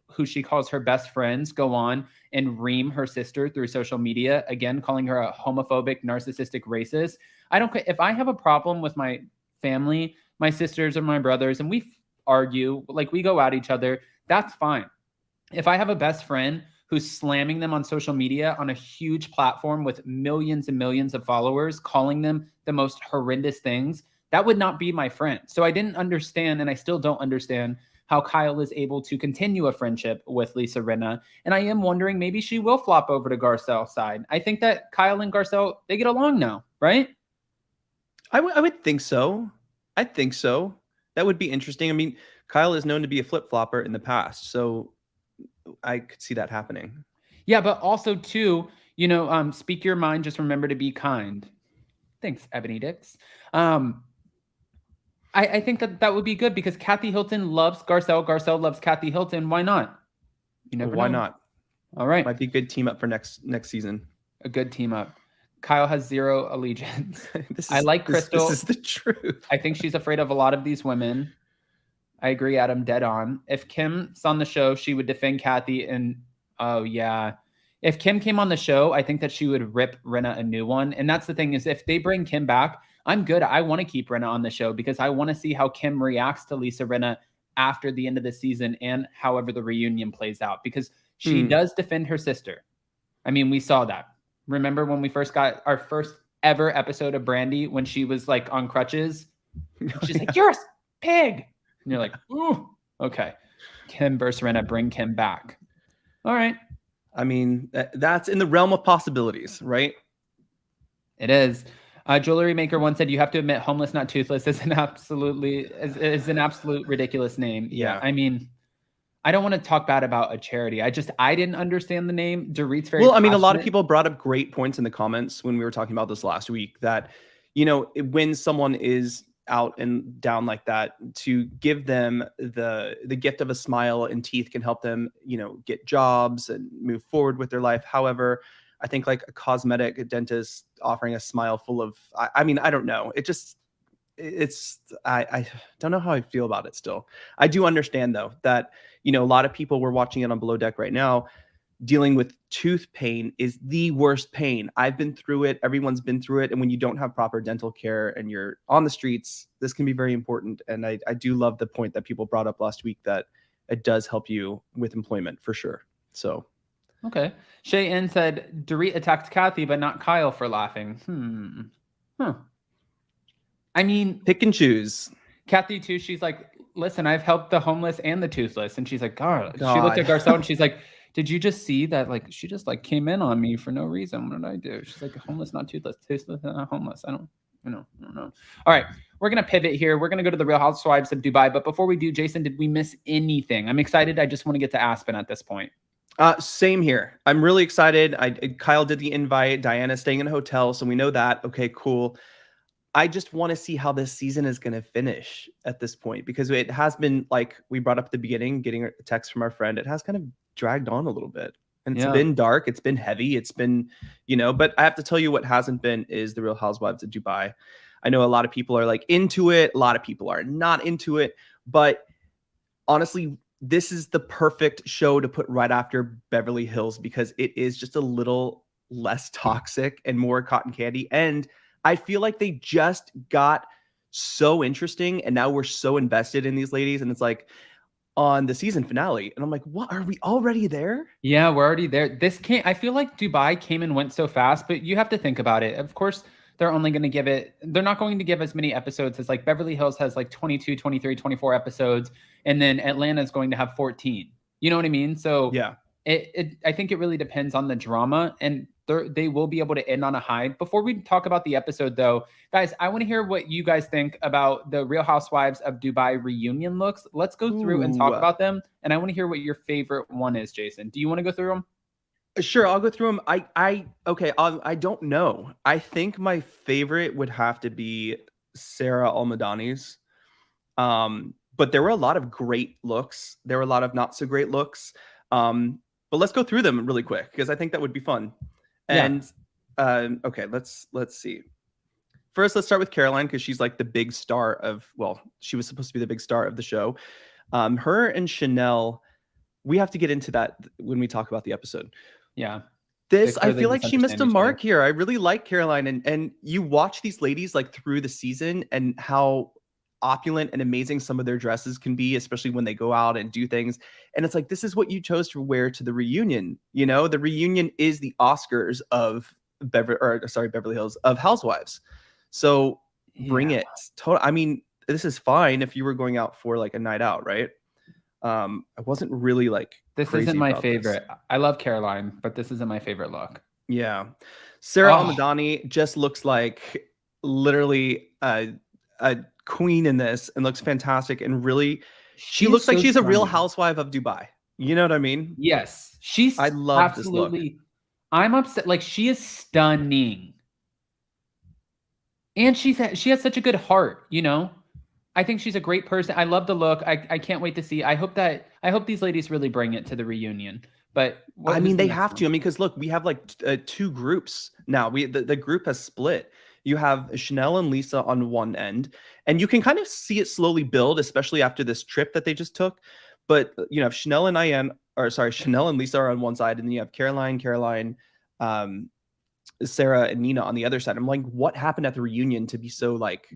who she calls her best friends go on and ream her sister through social media, again, calling her a homophobic, narcissistic racist. I don't, if I have a problem with my family, my sisters or my brothers, and we argue, like we go at each other, that's fine. If I have a best friend who's slamming them on social media on a huge platform with millions and millions of followers, calling them the most horrendous things, that would not be my friend. So I didn't understand, and I still don't understand, how Kyle is able to continue a friendship with Lisa Rinna. And I am wondering, maybe she will flop over to Garcelle's side. I think that Kyle and Garcelle, they get along now, right? I would think so. I think so. That would be interesting. I mean, Kyle is known to be a flip-flopper in the past, so I could see that happening. Yeah, but also too, you know, speak your mind, just remember to be kind. Thanks, Ebony Dix. I think that would be good because Kathy Hilton loves Garcelle. Garcelle loves Kathy Hilton. Why not? You never Why know. not? All right. Might be a good team up for next season. A good team up. Kyle has 0 allegiance. I like Crystal. This is the truth. I think she's afraid of a lot of these women. I agree, Adam, dead on. If Kim's on the show, she would defend Kathy. And oh yeah, if Kim came on the show, I think that she would rip Rinna a new one. And that's the thing, is if they bring Kim back, I'm good. I want to keep Rinna on the show because I want to see how Kim reacts to Lisa Rinna after the end of the season and however the reunion plays out, because she does defend her sister. I mean, we saw that. Remember when we first got our first ever episode of Brandy when she was like on crutches? She's like, "You're a pig." And you're like, "Ooh, okay." Kim versus Rinna, bring Kim back. All right. I mean, that's in the realm of possibilities, right? It is. Jewelry Maker once said, "You have to admit, homeless not toothless is an absolute ridiculous name." Yeah. I mean, I don't want to talk bad about a charity. I didn't understand the name. Dorit's very well. I mean, a lot of passionate. people brought up great points in the comments when we were talking about this last week. That, you know, when someone is out and down like that, to give them the gift of a smile and teeth can help them, you know, get jobs and move forward with their life. However, I think like a dentist offering a smile full of, I mean, I don't know. I don't know how I feel about it still. I do understand though, that, you know, a lot of people were watching it on Below Deck right now, dealing with tooth pain is the worst pain. I've been through it. Everyone's been through it. And when you don't have proper dental care and you're on the streets, this can be very important. And I do love the point that people brought up last week, that it does help you with employment for sure. So. Okay. Shay N said, Dorit attacked Kathy, but not Kyle for laughing. I mean, pick and choose. Kathy too, she's like, "Listen, I've helped the homeless and the toothless." And she's like, God. She looked at Garcelle and she's like, "Did you just see that? Like, she just like came in on me for no reason. What did I do?" She's like, "Homeless, not toothless, toothless, not homeless." I don't know. All right. We're going to pivot here. We're going to go to the Real Housewives of Dubai. But before we do, Jason, did we miss anything? I'm excited. I just want to get to Aspen at this point. Same here. I'm really excited. Kyle did the invite. Diana's staying in a hotel, so we know that. Okay, cool. I just want to see how this season is going to finish at this point, because it has been, like we brought up at the beginning, getting a text from our friend, it has kind of dragged on a little bit. And it's been dark. It's been heavy. It's been, you know, but I have to tell you what hasn't been is the Real Housewives of Dubai. I know a lot of people are like into it. A lot of people are not into it. But honestly, this is the perfect show to put right after Beverly Hills, because it is just a little less toxic and more cotton candy. And I feel like they just got so interesting, and now we're so invested in these ladies. And it's like on the season finale, and I'm like, what, are we already there? Yeah, we're already there. I feel like Dubai came and went so fast, but you have to think about it. Of course, they're not going to give as many episodes as like Beverly Hills has like 22, 23, 24 episodes. And then Atlanta is going to have 14. You know what I mean? So yeah, I think it really depends on the drama, and they will be able to end on a high. Before we talk about the episode though, guys, I want to hear what you guys think about the Real Housewives of Dubai reunion looks. Let's go through and talk about them. And I want to hear what your favorite one is, Jason. Do you want to go through them? Sure, I'll go through them. Okay, I don't know. I think my favorite would have to be Sarah Almadani's. But there were a lot of great looks. There were a lot of not so great looks. But let's go through them really quick because I think that would be fun. Yeah. And okay, let's see. First, let's start with Caroline because she's like the big star of, well, she was supposed to be the big star of the show. Her and Chanel, we have to get into that when we talk about the episode. Yeah. This, I clearly feel like she missed a misunderstand each other. mark here. I really like Caroline, and you watch these ladies like through the season and how opulent and amazing some of their dresses can be, especially when they go out and do things. And it's like, this is what you chose to wear to the reunion. You know, the reunion is the Oscars of Beverly Hills, of Housewives. So bring Yeah. it. I mean, this is fine if you were going out for like a night out, right? I wasn't really like This crazy isn't my about this. favorite. I love Caroline, but this isn't my favorite look. Yeah. Sarah Oh. Almadani just looks like literally a queen in this and looks fantastic, and really she looks like she's a real housewife of Dubai. You know what I mean? Yes. I love this look. I'm upset. Like, she is stunning. And she has such a good heart, you know? I think she's a great person. I love the look. I can't wait to see. I hope these ladies really bring it to the reunion. But I mean, they have to. I mean, because look, we have like two groups now. The group has split. You have Chanel and Lisa on one end, and you can kind of see it slowly build, especially after this trip that they just took. But you know, Chanel and Lisa are on one side, and then you have Caroline, Sarah, and Nina on the other side. I'm like, what happened at the reunion to be so like?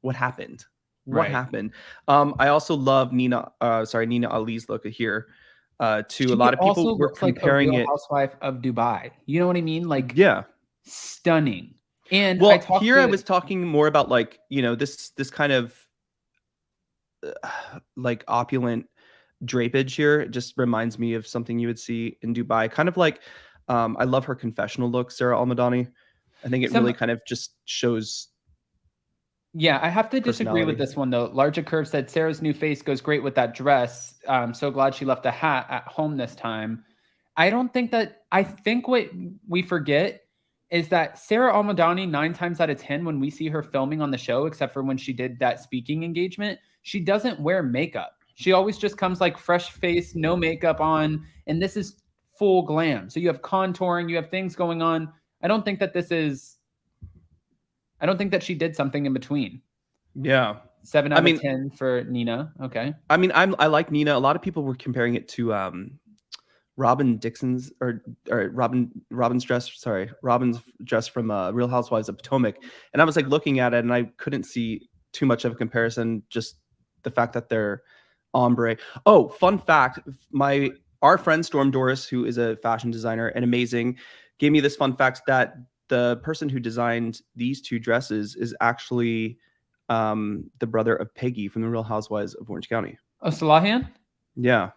What happened? What happened? I also love Nina Ali's look here. A lot of people were comparing like a it. Housewife of Dubai. You know what I mean? Like, yeah, stunning. And well, I was talking more about like, you know, this kind of like opulent drapage here. It just reminds me of something you would see in Dubai. Kind of like, I love her confessional look, Sarah Almadani. I think it really kind of just shows. Yeah, I have to disagree with this one, though. Larger Curve said Sarah's new face goes great with that dress. I'm so glad she left a hat at home this time. I think what we forget is that Sarah Almadani, 9 times out of 10, when we see her filming on the show, except for when she did that speaking engagement, she doesn't wear makeup. She always just comes like fresh face, no makeup on, and this is full glam. So you have contouring, you have things going on. I don't think that she did something in between. Yeah. 7 out of 10 for Nina. Okay. I mean, I like Nina. A lot of people were comparing it to Robin's dress from Real Housewives of Potomac. And I was like looking at it and I couldn't see too much of a comparison. Just the fact that they're ombre. Oh, fun fact. Our friend Storm Doris, who is a fashion designer and amazing, gave me this fun fact that the person who designed these two dresses is actually the brother of Peggy from the Real Housewives of Orange County. Oh, Salahian? Yeah.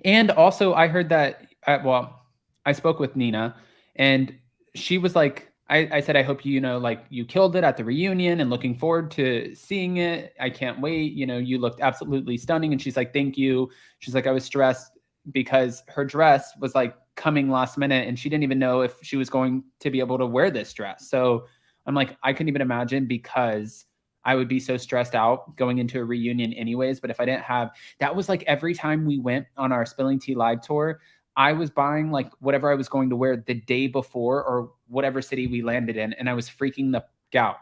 And also I heard that, I spoke with Nina and she was like, I said, I hope you killed it at the reunion and looking forward to seeing it. I can't wait. You looked absolutely stunning. And she's like, thank you. She's like, I was stressed because her dress was like coming last minute and she didn't even know if she was going to be able to wear this dress. So I'm like, I couldn't even imagine because I would be so stressed out going into a reunion anyways. But if I didn't have, that was like every time we went on our Spilling Tea live tour, I was buying like whatever I was going to wear the day before or whatever city we landed in. And I was freaking the out.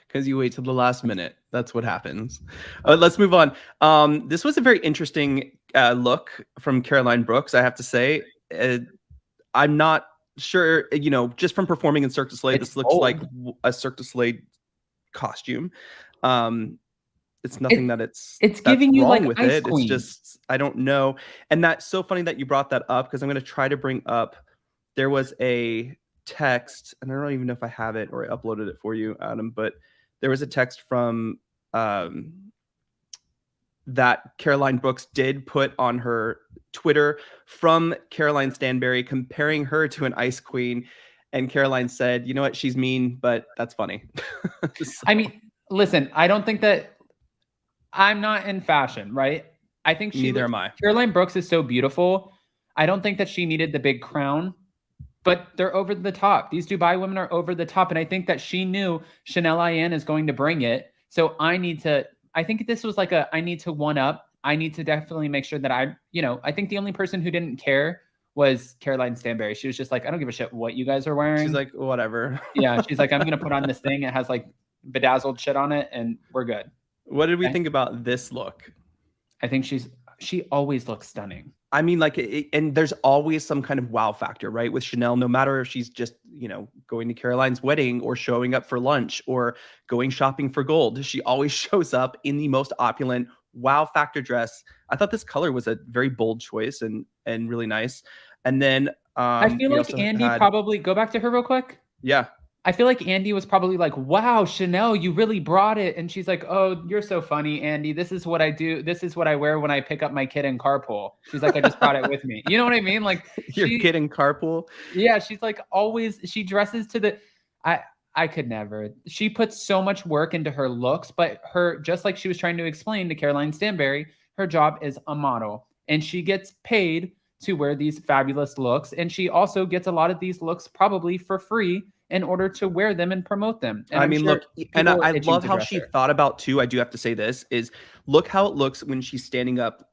Because you wait till the last minute. That's what happens. Let's move on. This was a very interesting look from Caroline Brooks, I have to say. I'm not sure, just from performing in Cirque du Soleil, this looks like a Cirque du Soleil costume. It's nothing that's giving you like with Ice it. Queen. It's just, I don't know. And that's so funny that you brought that up because I'm going to try to bring up, there was a text, and I don't even know if I have it or I uploaded it for you, Adam, but there was a text from that Caroline Brooks did put on her Twitter from Caroline Stanberry comparing her to an ice queen. And Caroline said, you know what, she's mean, but that's funny. So. I mean, listen, I don't think that I'm not in fashion, right? I think neither am I. Caroline Brooks is so beautiful. I don't think that she needed the big crown, but they're over the top. These Dubai women are over the top. And I think that she knew Chanel Ayan is going to bring it. So I think this was like I need to one up. I need to definitely make sure that I think the only person who didn't care was Caroline Stanberry. She was just like, I don't give a shit what you guys are wearing. She's like, whatever. Yeah. She's like, I'm going to put on this thing. It has like bedazzled shit on it and we're good. What did we think about this look? I think she always looks stunning. I mean, like, and there's always some kind of wow factor, right? With Chanel, no matter if she's just, going to Caroline's wedding or showing up for lunch or going shopping for gold, she always shows up in the most opulent wow factor dress. I thought this color was a very bold choice and really nice. And then I feel like Andy probably go back to her real quick. Yeah. I feel like Andy was probably like, wow, Chanel, you really brought it. And she's like, oh, you're so funny, Andy. This is what I do. This is what I wear when I pick up my kid in carpool. She's like, I just brought it with me. You know what I mean? Like your kid in carpool? Yeah. She's like she dresses to the, I could never. She puts so much work into her looks, but just like she was trying to explain to Caroline Stanberry, her job is a model and she gets paid to wear these fabulous looks. And she also gets a lot of these looks probably for free in order to wear them and promote them. And I mean, look, and I love how she thought about too. I do have to say this is look how it looks when she's standing up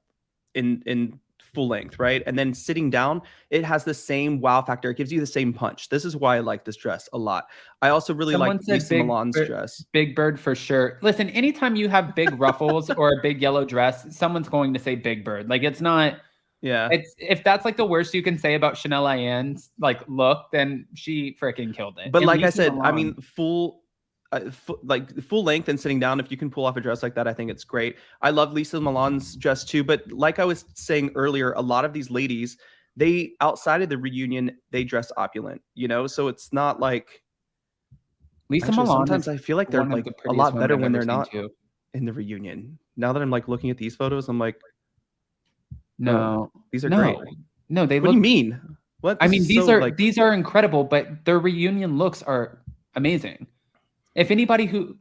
in full length, right? And then sitting down, it has the same wow factor. It gives you the same punch. This is why I like this dress a lot. I also really like Lisa Milan's dress. Big Bird for sure. Listen, anytime you have big ruffles or a big yellow dress, someone's going to say Big Bird. Like it's not. Yeah. If that's like the worst you can say about Chanel Ayan's like look, then she freaking killed it. But like I said, I mean, full length and sitting down, if you can pull off a dress like that, I think it's great. I love Lisa Milan's dress too. But like I was saying earlier, a lot of these ladies, they outside of the reunion, they dress opulent, so it's not like Lisa Milan. Sometimes I feel like they're like a lot better when they're not in the reunion. Now that I'm like looking at these photos, I'm like, no, these are great. No, they look. What do you mean? What? I mean, these are incredible, but their reunion looks are amazing. If anybody who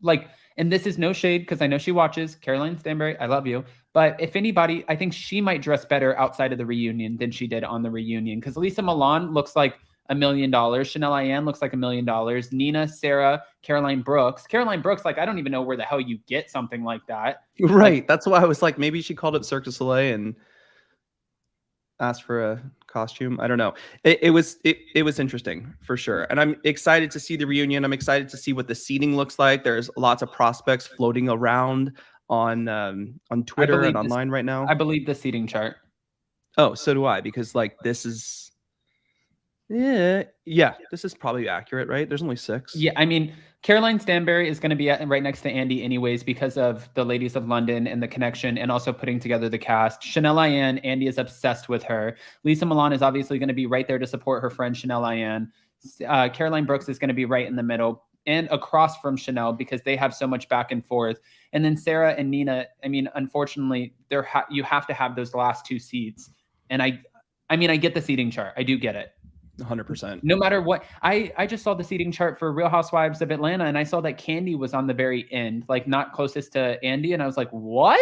and this is no shade because I know she watches Caroline Stanberry, I love you. But if anybody, I think she might dress better outside of the reunion than she did on the reunion because Lisa Milan looks like $1 million. Chanel Ayan looks like $1 million. Nina, Sarah, Caroline Brooks, like I don't even know where the hell you get something like that. Right. That's why I was like, maybe she called it Cirque du Soleil and asked for a costume. I don't know. It was interesting for sure. And I'm excited to see the reunion. I'm excited to see what the seating looks like. There's lots of prospects floating around on Twitter and online right now. I believe the seating chart. Oh, so do I, because like this is this is probably accurate, right? There's only 6. Yeah, I mean, Caroline Stanberry is going to be right next to Andy anyways because of the Ladies of London and the connection and also putting together the cast. Chanel Ayan, Andy is obsessed with her. Lisa Milan is obviously going to be right there to support her friend Chanel Ayan. Caroline Brooks is going to be right in the middle and across from Chanel because they have so much back and forth. And then Sarah and Nina, I mean, unfortunately, you have to have those last 2 seats. And I get the seating chart. I do get it. 100%. No matter what, I just saw the seating chart for Real Housewives of Atlanta, and I saw that Candy was on the very end, like not closest to Andy, and I was like, "What?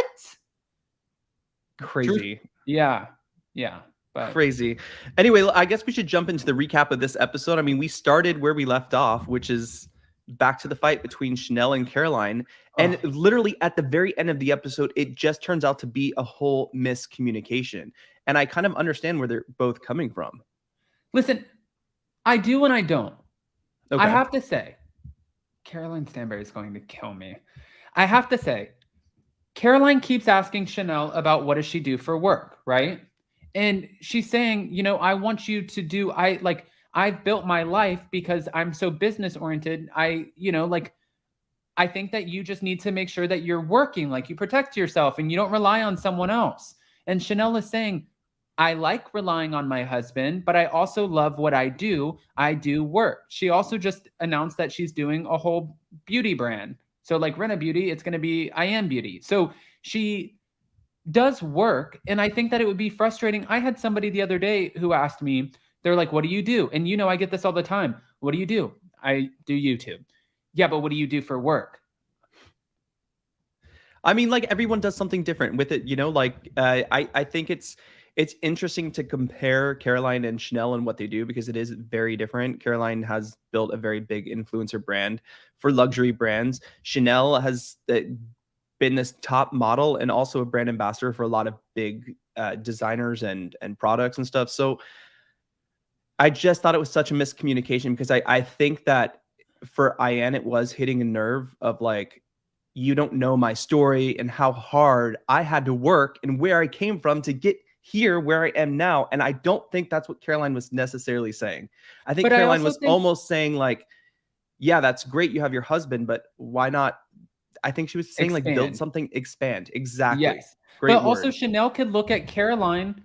Crazy." Yeah. But. Crazy. Anyway, I guess we should jump into the recap of this episode. I mean, we started where we left off, which is back to the fight between Chanel and Caroline, and literally at the very end of the episode, it just turns out to be a whole miscommunication, and I kind of understand where they're both coming from. Listen, I do and I don't. Okay. I have to say, Caroline Stanberry is going to kill me. I have to say, Caroline keeps asking Chanel about what does she do for work, right? And she's saying, I want you to do, I've built my life because I'm so business oriented. I think that you just need to make sure that you're working, like you protect yourself and you don't rely on someone else. And Chanel is saying, I like relying on my husband, but I also love what I do. I do work. She also just announced that she's doing a whole beauty brand. So like Rena Beauty, it's going to be I Am Beauty. So she does work. And I think that it would be frustrating. I had somebody the other day who asked me, they're like, what do you do? And I get this all the time. What do you do? I do YouTube. Yeah, but what do you do for work? I mean, like everyone does something different with it, like I think it's It's interesting to compare Caroline and Chanel and what they do because it is very different. Caroline has built a very big influencer brand for luxury brands. Chanel has been this top model and also a brand ambassador for a lot of big designers and products and stuff. So I just thought it was such a miscommunication because I think that for Ian, it was hitting a nerve of like, you don't know my story and how hard I had to work and where I came from to get here where I am now. And I don't think that's what Caroline was necessarily saying. I think Caroline was almost saying like, yeah, that's great. You have your husband, but why not? I think she was saying like build something, expand. Exactly. Yes. Great but word. Also Chanel could look at Caroline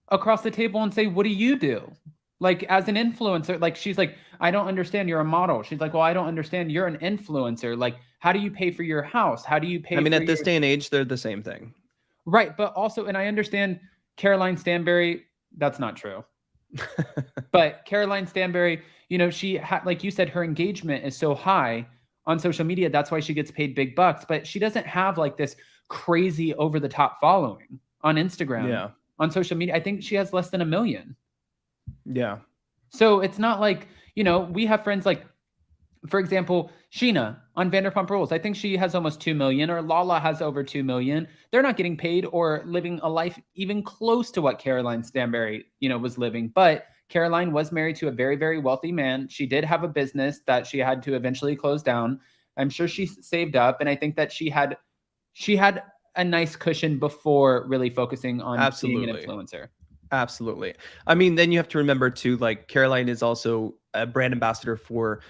across the table and say, what do you do? Like as an influencer, like she's like, I don't understand. You're a model. She's like, well, I don't understand. You're an influencer. Like, how do you pay for your house? How do you pay? I mean, at this day and age, they're the same thing. Right. But also, and I understand Caroline Stanbury, that's not true. But Caroline Stanbury, you know, she like you said, her engagement is so high on social media. That's why she gets paid big bucks. But she doesn't have like this crazy over the top following on Instagram. Yeah. On social media. I think she has less than 1 million. Yeah. So it's not like, you know, we have friends like, for example, Sheena on Vanderpump Rules. I think she has almost 2 million, or Lala has over 2 million. They're not getting paid or living a life even close to what Caroline Stanbury, you know, was living. But Caroline was married to a very, very wealthy man. She did have a business that she had to eventually close down. I'm sure she saved up. And I think that she had a nice cushion before really focusing on being an influencer. Absolutely. I mean, then you have to remember too, like Caroline is also a brand ambassador for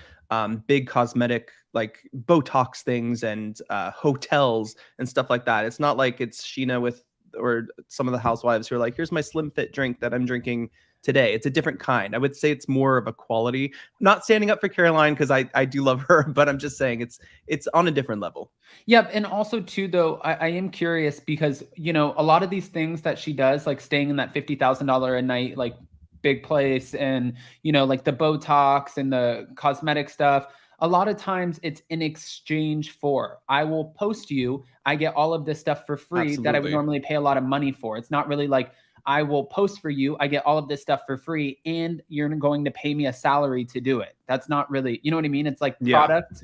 big cosmetic, like Botox things and hotels and stuff like that. It's not like it's Sheena or some of the housewives who are like, here's my Slim Fit drink that I'm drinking today. It's a different kind. I would say it's more of a quality. Not standing up for Caroline because I do love her, but I'm just saying it's on a different level. Yep. And also too, though, I am curious because, you know, a lot of these things that she does, like staying in that $50,000 a night, like big place, and, you know, like the Botox and the cosmetic stuff, a lot of times it's in exchange for, I will post you, I get all of this stuff for free that I would normally pay a lot of money for. It's not really like, I will post for you, I get all of this stuff for free, and you're going to pay me a salary to do it. That's not really, you know what I mean? It's like product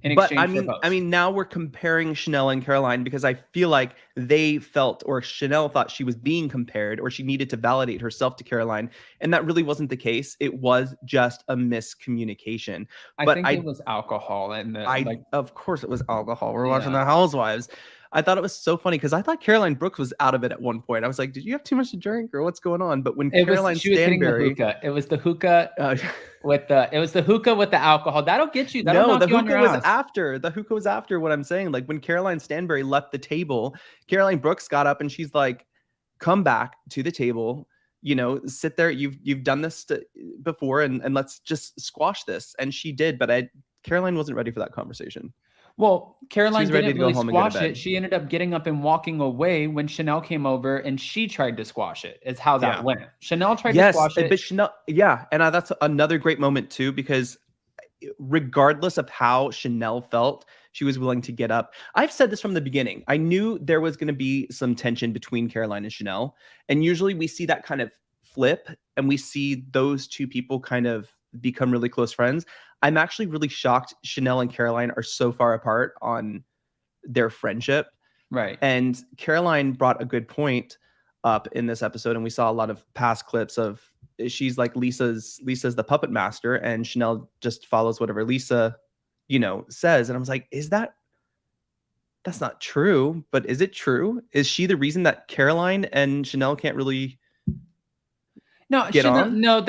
in exchange for post. I mean, now we're comparing Chanel and Caroline because I feel like they felt, or Chanel thought she was being compared, or she needed to validate herself to Caroline, and that really wasn't the case. It was just a miscommunication. I think it was alcohol, and of course it was alcohol. We're watching the Housewives. I thought it was so funny because I thought Caroline Brooks was out of it at one point. I was like, did you have too much to drink or what's going on? But when Caroline Stanbury, it was the hookah with the alcohol. That'll get you. That'll knock you on your ass. The hookah was after what I'm saying. Like when Caroline Stanbury left the table, Caroline Brooks got up and she's like, come back to the table, you know, sit there. You've done this before and let's just squash this. And she did, but Caroline wasn't ready for that conversation. Well, Caroline didn't really squash it. She ended up getting up and walking away when Chanel came over and she tried to squash it, is how that went. Chanel tried to squash it. But Chanel, and that's another great moment too, because regardless of how Chanel felt, she was willing to get up. I've said this from the beginning. I knew there was going to be some tension between Caroline and Chanel. And usually we see that kind of flip and we see those two people kind of become really close friends. I'm actually really shocked Chanel and Caroline are so far apart on their friendship. Right. And Caroline brought a good point up in this episode, and we saw a lot of past clips of she's like Lisa's the puppet master, and Chanel just follows whatever Lisa, you know, says. And I was like, that's not true, but is it true? Is she the reason that Caroline and Chanel can't really get on? No,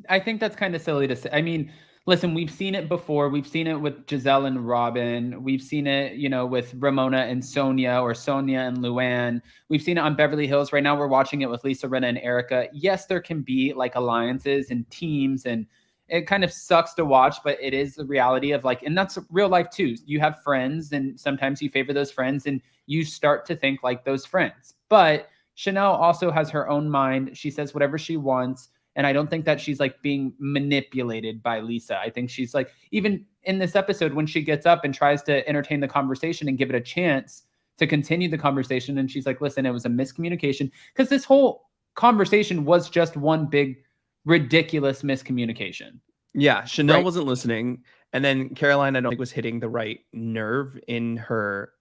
I think that's kind of silly to say. I mean, listen, we've seen it before. We've seen it with Giselle and Robin. We've seen it, you know, with Ramona and Sonia, or Sonia and Luann. We've seen it on Beverly Hills. Right now we're watching it with Lisa Rinna and Erica. Yes, there can be like alliances and teams, and it kind of sucks to watch, but it is the reality of like, and that's real life too. You have friends and sometimes you favor those friends and you start to think like those friends. But Chanel also has her own mind. She says whatever she wants. And I don't think that she's like being manipulated by Lisa. I think she's like, even in this episode, when she gets up and tries to entertain the conversation and give it a chance to continue the conversation. And she's like, listen, it was a miscommunication. Because this whole conversation was just one big ridiculous miscommunication. Yeah, Chanel Right. wasn't listening, and then Caroline, I don't think was hitting the right nerve in her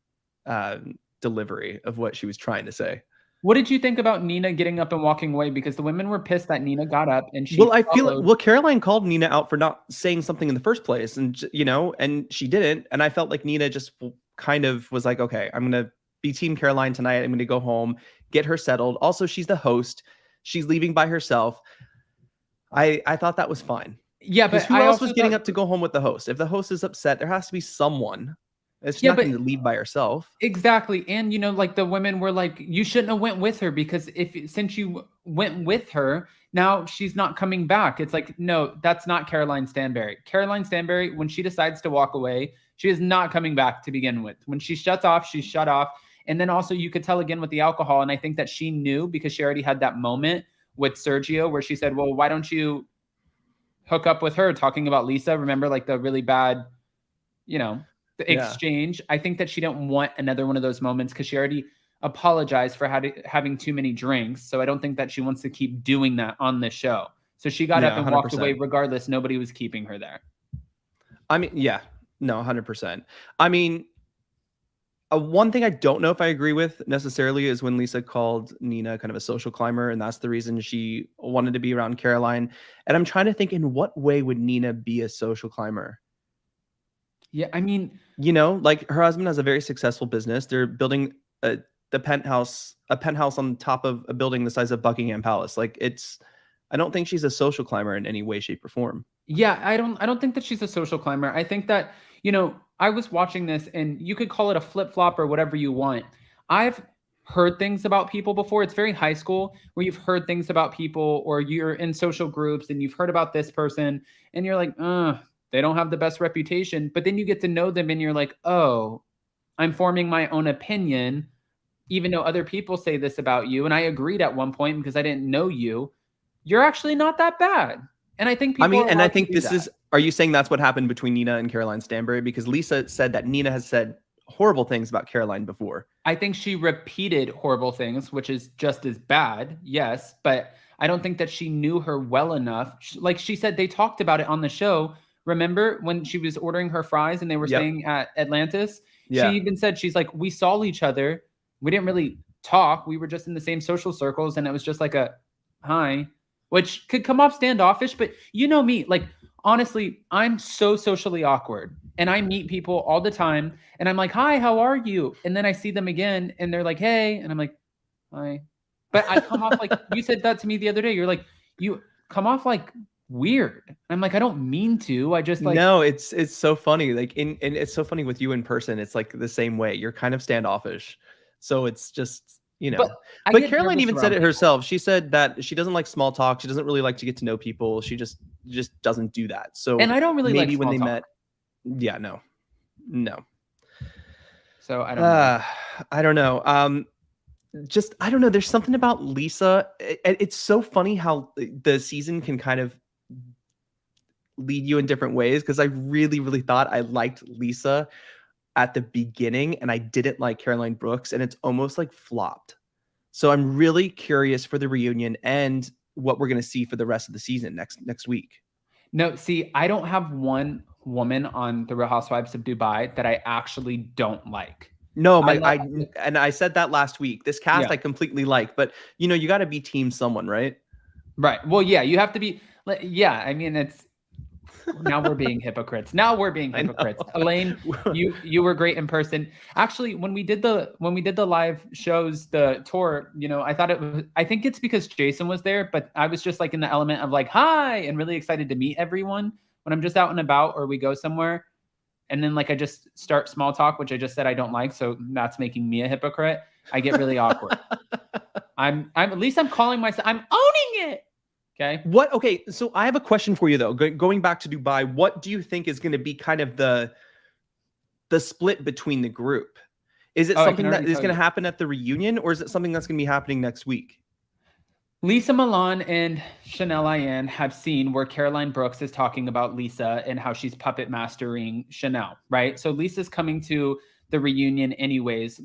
delivery of what she was trying to say. What did you think about Nina getting up and walking away? Because the women were pissed that Nina got up and she Well, I feel followed. Caroline called Nina out for not saying something in the first place, and and she didn't, and I felt like Nina just kind of was like, okay, I'm gonna be Team Caroline tonight. I'm gonna go home, get her settled. Also, she's the host. She's leaving by herself. I thought that was fine. Yeah, Because but who I else was also getting thought, up to go home with the host? If the host is upset, there has to be someone. She's yeah, not but going to leave by herself. exactly. And like the women were like, you shouldn't have went with her because since you went with her, now she's not coming back. It's like, no, that's not Caroline Stanberry. Caroline Stanberry, when she decides to walk away, she is not coming back to begin with. When she shuts off, she's shut off. And then also you could tell again with the alcohol. And I think that she knew because she already had that moment with Sergio where she said, well, why don't you hook up with her, talking about Lisa? Remember, like the really bad, the exchange. I think that she didn't want another one of those moments because she already apologized for having too many drinks. So I don't think that she wants to keep doing that on the show. So she got up and walked away 100%. regardless. Nobody was keeping her there. I mean, yeah, no, 100%. I mean, one thing I don't know if I agree with necessarily is when Lisa called Nina kind of a social climber, and that's the reason she wanted to be around Caroline. And I'm trying to think, in what way would Nina be a social climber? Yeah, I mean, like her husband has a very successful business. They're building a penthouse on top of a building the size of Buckingham Palace. Like I don't think she's a social climber in any way, shape, or form. yeah, I don't think that she's a social climber. I think that, I was watching this and you could call it a flip-flop or whatever you want. I've heard things about people before. It's very high school where you've heard things about people or you're in social groups and you've heard about this person and you're like, they don't have the best reputation. But then you get to know them and you're like, oh, I'm forming my own opinion, even though other people say this about you. And I agreed at one point because I didn't know you. You're actually not that bad. And I think people I think this is, are you saying that's what happened between Nina and Caroline Stanberry? Because Lisa said that Nina has said horrible things about Caroline before. I think she repeated horrible things, which is just as bad. Yes. But I don't think that she knew her well enough. Like she said, they talked about it on the show. Remember when she was ordering her fries and they were staying at Atlantis? Yeah. She even said, she's like, we saw each other. We didn't really talk. We were just in the same social circles. And it was just like a hi, which could come off standoffish. But you know me, like, honestly, I'm so socially awkward and I meet people all the time and I'm like, hi, how are you? And then I see them again and they're like, hey. And I'm like, hi. But I come off like, you said that to me the other day. You're like, you come off like weird. I'm like, I don't mean to. I just like, no, it's so funny. Like and it's so funny with you in person. It's like the same way. You're kind of standoffish. So it's just, but Caroline even said it herself. She said that she doesn't like small talk. She doesn't really like to get to know people. She just doesn't do that. So and I don't really maybe like when they talk. met. Yeah, no. So I don't know. I don't know. I don't know. There's something about Lisa. It's so funny how the season can kind of lead you in different ways. Because I really, really thought I liked Lisa at the beginning and I didn't like Caroline Brooks, and it's almost like flopped. So I'm really curious for the reunion and what we're going to see for the rest of the season next week. No, see, I don't have one woman on the Real Housewives of Dubai that I actually don't like. No, I said that last week. This cast I completely like, but you got to be team someone, right? Right. Well, yeah, you have to be. Yeah, I mean, it's now we're being hypocrites. Elaine, you were great in person. Actually, when we did the live shows, the tour, I think it's because Jason was there, but I was just like in the element of like, hi, and really excited to meet everyone when I'm just out and about or we go somewhere. And then like I just start small talk, which I just said I don't like. So that's making me a hypocrite. I get really awkward. I'm at least I'm calling myself, I'm owning it. Okay. Okay. So I have a question for you though. Going back to Dubai, what do you think is going to be kind of the split between the group? Is it something that is going to happen at the reunion, or is it something that's going to be happening next week? Lisa Milan and Chanel Ayan have seen where Caroline Brooks is talking about Lisa and how she's puppet mastering Chanel, right? So Lisa's coming to the reunion anyways.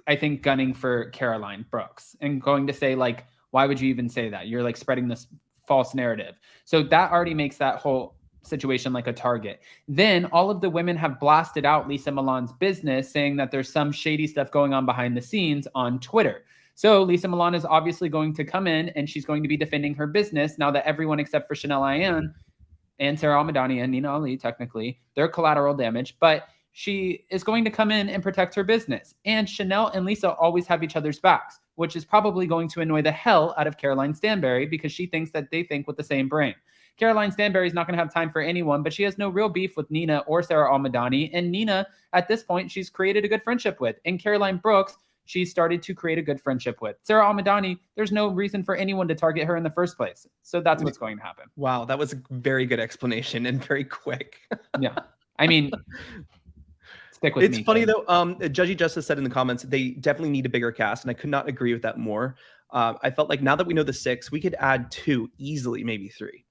I think, gunning for Caroline Brooks and going to say, like, why would you even say that? You're like spreading this false narrative. So that already makes that whole situation like a target. Then all of the women have blasted out Lisa Milan's business, saying that there's some shady stuff going on behind the scenes on Twitter. So Lisa Milan is obviously going to come in and she's going to be defending her business now that everyone except for Chanel Ayan and Sarah Al-Madani and Nina Ali, technically, they're collateral damage, but she is going to come in and protect her business. And Chanel and Lisa always have each other's backs, which is probably going to annoy the hell out of Caroline Stanbury because she thinks that they think with the same brain. Caroline Stanbury is not going to have time for anyone, but she has no real beef with Nina or Sarah Al-Madani. And Nina, at this point, she's created a good friendship with. And Caroline Brooks, she started to create a good friendship with. Sarah Al-Madani, there's no reason for anyone to target her in the first place. So that's what's going to happen. Wow, that was a very good explanation and very quick. Yeah. I mean, stick with me. It's funny though, Judgy Justice said in the comments, they definitely need a bigger cast, and I could not agree with that more. I felt like now that we know the 6, we could add 2 easily, maybe 3.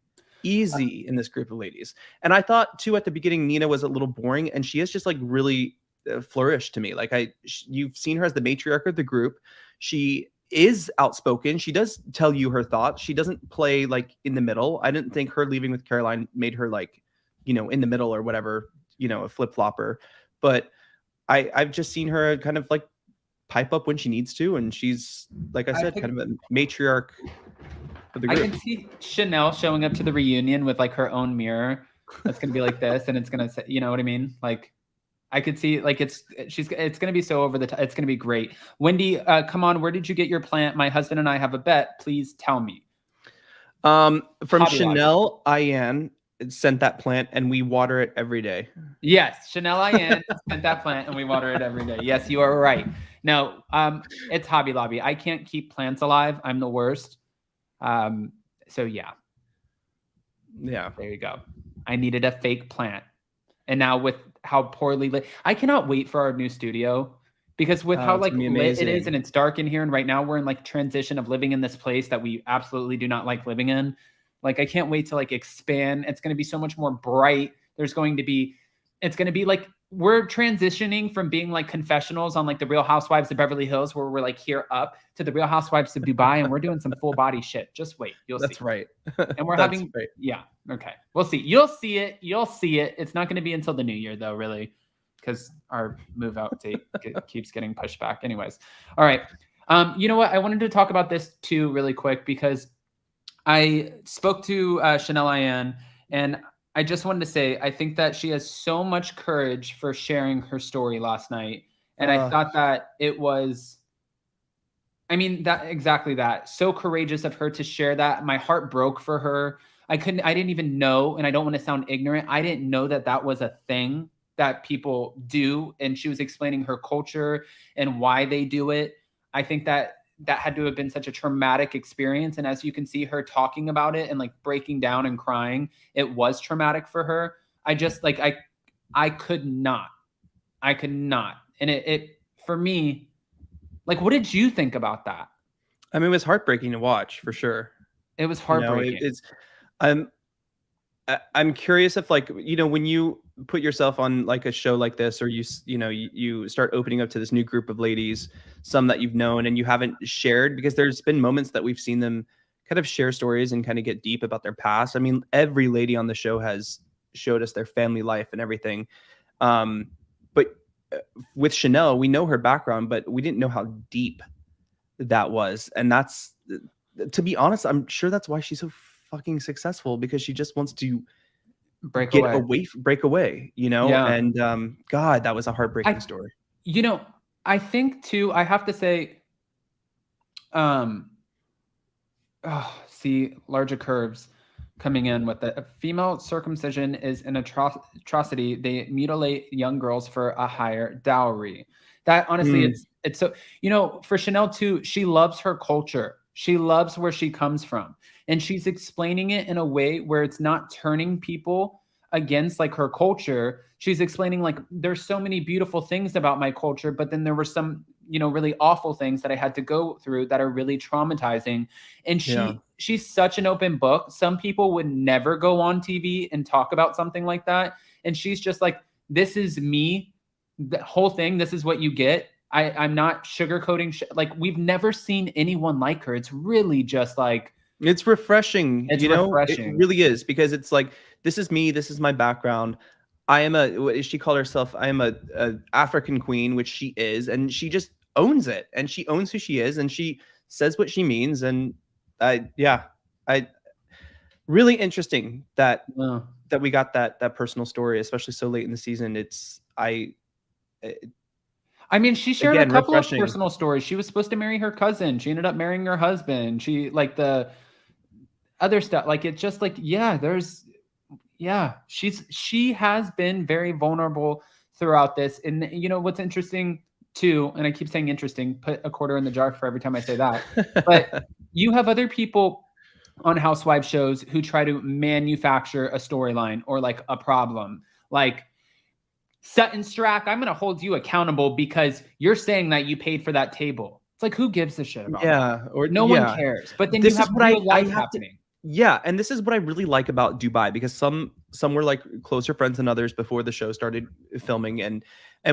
Easy in this group of ladies. And I thought too at the beginning Nina was a little boring, and she has just like really flourished to me. Like you've seen her as the matriarch of the group. She is outspoken. She does tell you her thoughts. She doesn't play like in the middle. I didn't think her leaving with Caroline made her like, you know, in the middle or whatever, you know, a flip-flopper. But I've just seen her kind of like pipe up when she needs to, and she's, like I said, kind of a matriarch of the group. I can see Chanel showing up to the reunion with like her own mirror that's gonna be like this, and it's gonna say, you know what I mean? Like I could see like it's gonna be so over the top. It's gonna be great. Wendy, come on, where did you get your plant? My husband and I have a bet. Please tell me. From Hobby Chanel Ayan sent that plant, and we water it every day. Yes, Chanel Ayan sent that plant, and we water it every day. Yes, you are right. No, it's Hobby Lobby. I can't keep plants alive. I'm the worst. So yeah, there you go. I needed a fake plant, and now with how poorly lit, I cannot wait for our new studio, because with how like lit it is and it's dark in here, and right now we're in like transition of living in this place that we absolutely do not like living in. Like I can't wait to like expand. It's going to be so much more bright. It's going to be like we're transitioning from being like confessionals on like the Real Housewives of Beverly Hills, where we're like here up, to the Real Housewives of Dubai, and we're doing some full body shit. Just wait, you'll see. That's right. And we're having, yeah, okay, we'll see. You'll see it. You'll see it. It's not going to be until the new year though, really, because our move out date keeps getting pushed back. Anyways, all right. You know what? I wanted to talk about this too, really quick, because I spoke to Chanel Ayan, and I just wanted to say, I think that she has so much courage for sharing her story last night. And I thought that it was, I mean, that exactly that. So courageous of her to share that. My heart broke for her. I didn't even know, and I don't want to sound ignorant, I didn't know that that was a thing that people do. And she was explaining her culture and why they do it. I think that had to have been such a traumatic experience. And as you can see her talking about it and like breaking down and crying, it was traumatic for her. I just like, I could not. And it for me, like, what did you think about that? I mean, it was heartbreaking to watch, for sure. It was heartbreaking. You know, I'm curious if, like, you know, when you put yourself on like a show like this, or you start opening up to this new group of ladies, some that you've known and you haven't shared, because there's been moments that we've seen them kind of share stories and kind of get deep about their past. I mean, every lady on the show has showed us their family life and everything. But with Chanel, we know her background, but we didn't know how deep that was. And that's, to be honest, I'm sure that's why she's so fucking successful, because she just wants to break away, you know? Yeah. And God, that was a heartbreaking story. You know, I think too, I have to say, see, larger curves coming in with the female circumcision is an atrocity. They mutilate young girls for a higher dowry. That honestly, it's so, you know, for Chanel too, she loves her culture. She loves where she comes from. And she's explaining it in a way where it's not turning people against like her culture. She's explaining like, there's so many beautiful things about my culture, but then there were some, you know, really awful things that I had to go through that are really traumatizing. And she's such an open book. Some people would never go on TV and talk about something like that. And she's just like, this is me, the whole thing. This is what you get. I'm not sugarcoating. Like, we've never seen anyone like her. It's really just like, it's refreshing. it's You know, it refreshing. really is, because it's like, this is me. This is my background. I am what does she call herself? I am a African queen, which she is, and she just owns it, and she owns who she is, and she says what she means. And yeah, I really interesting that Yeah. that we got that personal story, especially so late in the season. I mean, she shared a Again, couple of refreshing. personal stories. She was supposed to marry her cousin. She ended up marrying her husband. She, like, the other stuff, like, it's just like, yeah, she has been very vulnerable throughout this. And you know what's interesting too, and I keep saying interesting, put a quarter in the jar for every time I say that. But you have other people on Housewives shows who try to manufacture a storyline or like a problem. Like, Sutton Strack, I'm going to hold you accountable because you're saying that you paid for that table. It's like, who gives a shit about that? Yeah, or No one cares. But then This you is have what real I life have to. happening. Yeah, and this is what I really like about Dubai, because some were like closer friends than others before the show started filming, and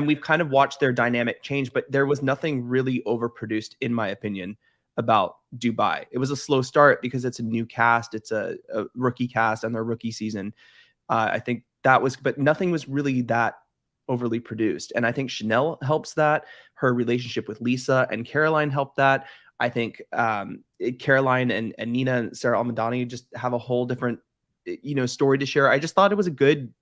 we've kind of watched their dynamic change, but there was nothing really overproduced, in my opinion, about Dubai. It was a slow start because it's a new cast, it's a rookie cast and their rookie season. I think that was, but nothing was really that overly produced. And I think Chanel helps that. Her relationship with Lisa and Caroline helped that. I think Caroline and Nina and Sarah Almadani just have a whole different, story to share. I just thought it was a good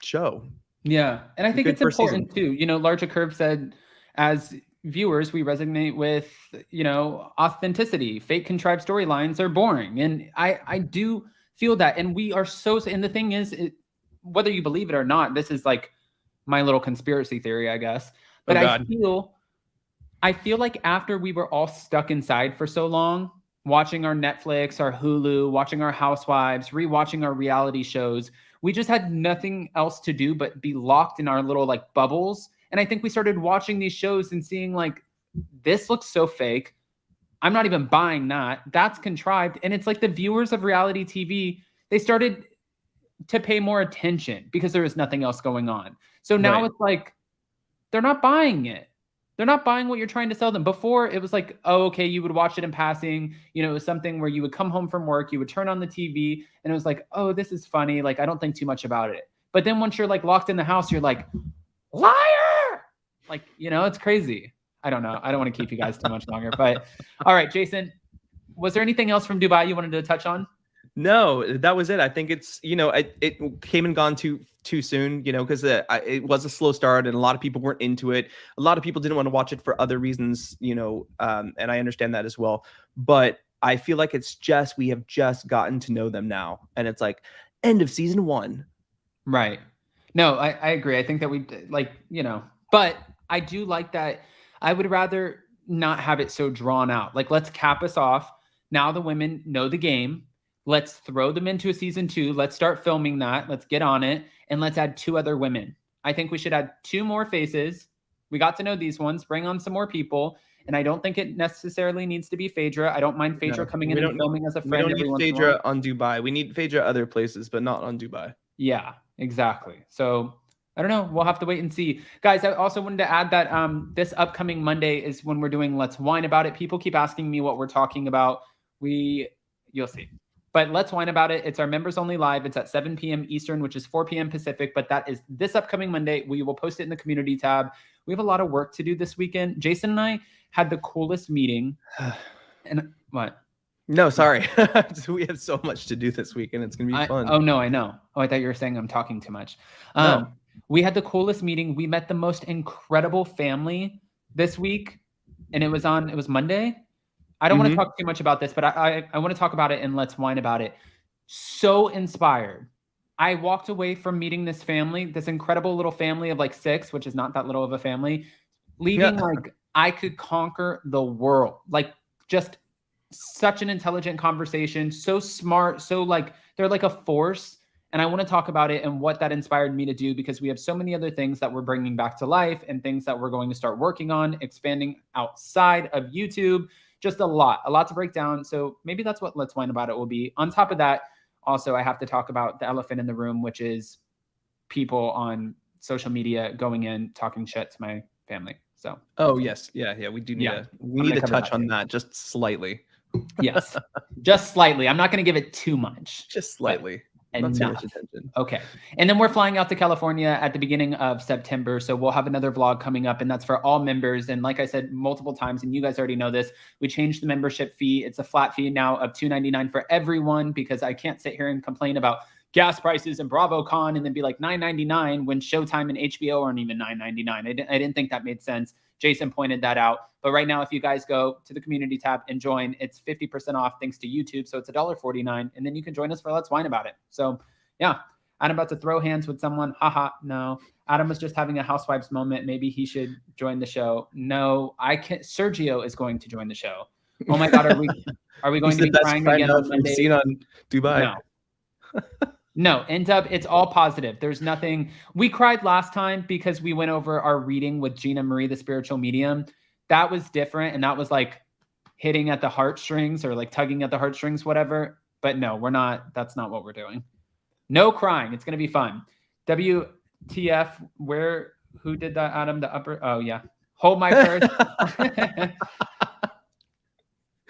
show. Yeah. And I think Good it's first season. important too. You know, Larger Curve said, as viewers, we resonate with, authenticity. Fake contrived storylines are boring. And I do feel that. And we are and the thing is, whether you believe it or not, this is like my little conspiracy theory, I guess. But I feel like after we were all stuck inside for so long, watching our Netflix, our Hulu, watching our Housewives, rewatching our reality shows, we just had nothing else to do but be locked in our little like bubbles. And I think we started watching these shows and seeing like, this looks so fake. I'm not even buying that. That's contrived. And it's like the viewers of reality TV, they started to pay more attention because there was nothing else going on. So now It's like, they're not buying it. They're not buying what you're trying to sell them. Before, it was like, oh, okay, you would watch it in passing. You know, it was something where you would come home from work, you would turn on the TV, and it was like, oh, this is funny. Like, I don't think too much about it. But then once you're like locked in the house, you're like, liar! Like, it's crazy. I don't know. I don't want to keep you guys too much longer. But all right, Jason, was there anything else from Dubai you wanted to touch on? No, that was it. I think it's, it came and gone too soon, because it was a slow start and a lot of people weren't into it. A lot of people didn't want to watch it for other reasons, and I understand that as well. But I feel like we have just gotten to know them now. And it's like end of season 1. Right. No, I agree. I think that we but I do like that. I would rather not have it so drawn out. Like, let's cap us off. Now the women know the game. Let's throw them into a season 2. Let's start filming that. Let's get on it. And let's add 2 other women. I think we should add 2 more faces. We got to know these ones. Bring on some more people. And I don't think it necessarily needs to be Phaedra. I don't mind Phaedra coming in and filming as a friend. We don't need Phaedra on Dubai. We need Phaedra other places, but not on Dubai. Yeah, exactly. So I don't know. We'll have to wait and see. Guys, I also wanted to add that this upcoming Monday is when we're doing Let's Whine About It. People keep asking me what we're talking about. You'll see. But Let's Whine About It. It's our members only live. It's at 7 p.m. Eastern, which is 4 p.m. Pacific. But that is this upcoming Monday. We will post it in the community tab. We have a lot of work to do this weekend. Jason and I had the coolest meeting. And what? No, sorry. We have so much to do this weekend. It's going to be fun. Oh, no, I know. Oh, I thought you were saying I'm talking too much. No. We had the coolest meeting. We met the most incredible family this week. And it was Monday. I don't want to talk too much about this, but I want to talk about it and Let's Whine About It. So inspired. I walked away from meeting this family, this incredible little family of like 6, which is not that little of a family, leaving like I could conquer the world. Like, just such an intelligent conversation, so smart, so like they're like a force. And I want to talk about it and what that inspired me to do, because we have so many other things that we're bringing back to life and things that we're going to start working on, expanding outside of YouTube. Just a lot to break down. So maybe that's what Let's Whine About It will be. On top of that, also, I have to talk about the elephant in the room, which is people on social media going in, talking shit to my family. So. Oh yes, yeah. We do need to touch on that just slightly. Yes, just slightly. I'm not going to give it too much. Just slightly. Not too much attention. Okay. And then we're flying out to California at the beginning of September. So we'll have another vlog coming up, and that's for all members. And like I said multiple times, and you guys already know this, we changed the membership fee. It's a flat fee now of $2.99 for everyone, because I can't sit here and complain about gas prices and BravoCon and then be like $9.99 when Showtime and HBO aren't even $9.99. I didn't think that made sense. Jason pointed that out. But right now, if you guys go to the community tab and join, it's 50% off thanks to YouTube. So it's $1.49. And then you can join us for Let's Whine About It. So yeah, I'm about to throw hands with someone. Haha, no. Adam was just having a Housewives moment. Maybe he should join the show. No, I can't. Sergio is going to join the show. Oh my God, are we going to be crying again on Monday? Seen on Dubai. No. No, end up, it's all positive. There's nothing. We cried last time because we went over our reading with Gina Marie, the spiritual medium. That was different. And that was like hitting at the heartstrings or like tugging at the heartstrings, whatever. But no, we're not. That's not what we're doing. No crying. It's going to be fun. WTF, who did that, Adam? The upper, oh yeah. Hold my purse.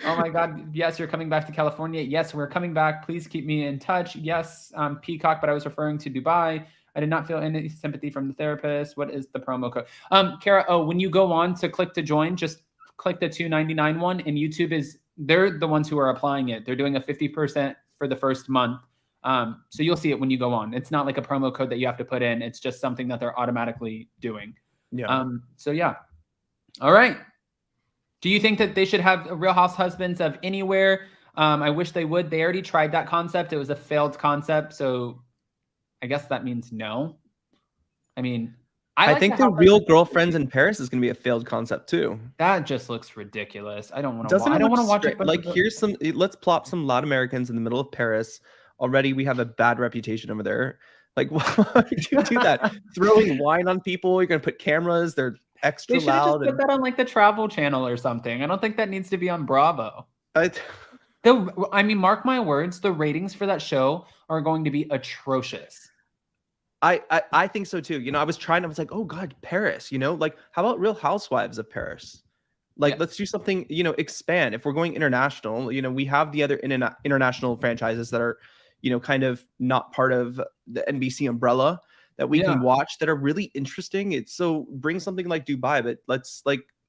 Oh my God. Yes, you're coming back to California. Yes, we're coming back. Please keep me in touch. Yes, Peacock, but I was referring to Dubai. I did not feel any sympathy from the therapist. What is the promo code? Kara, when you go on to click to join, just click the $2.99 one, and YouTube they're the ones who are applying it. They're doing a 50% for the first month. So you'll see it when you go on. It's not like a promo code that you have to put in. It's just something that they're automatically doing. Yeah. So yeah. All right. Do you think that they should have Real House Husbands of Anywhere? I wish they would. They already tried that concept. It was a failed concept. So I guess that means no. I mean, I think the Real Girlfriends in Paris is going to be a failed concept too. That just looks ridiculous. I don't want to watch it. Like, let's plop some Latin Americans in the middle of Paris. Already we have a bad reputation over there. Like, why would you do that? Throwing wine on people. You're going to put cameras. They're extra they loud. Just put that on like the Travel Channel or something. I don't think that needs to be on Bravo. I mean, mark my words, the ratings for that show are going to be atrocious. I think so too. I was like, oh God, Paris, like how about Real Housewives of Paris? Like, let's do something, expand. If we're going international, we have the other international franchises that are, kind of not part of the NBC umbrella that we can watch that are really interesting. So bring something like Dubai, but let's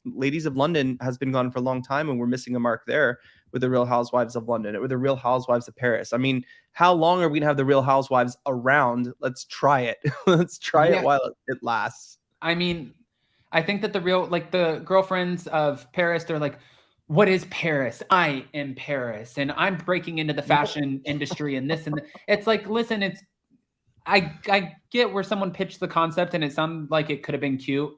Ladies of London has been gone for a long time, and we're missing a mark there with the Real Housewives of London, with the Real Housewives of Paris. I mean, how long are we gonna have the Real Housewives around? Let's try it. Let's try it while it lasts. I mean, I think that the girlfriends of Paris, they're like, what is Paris? I am Paris, and I'm breaking into the fashion industry and this and that. It's like, listen, I get where someone pitched the concept and it sounded like it could have been cute.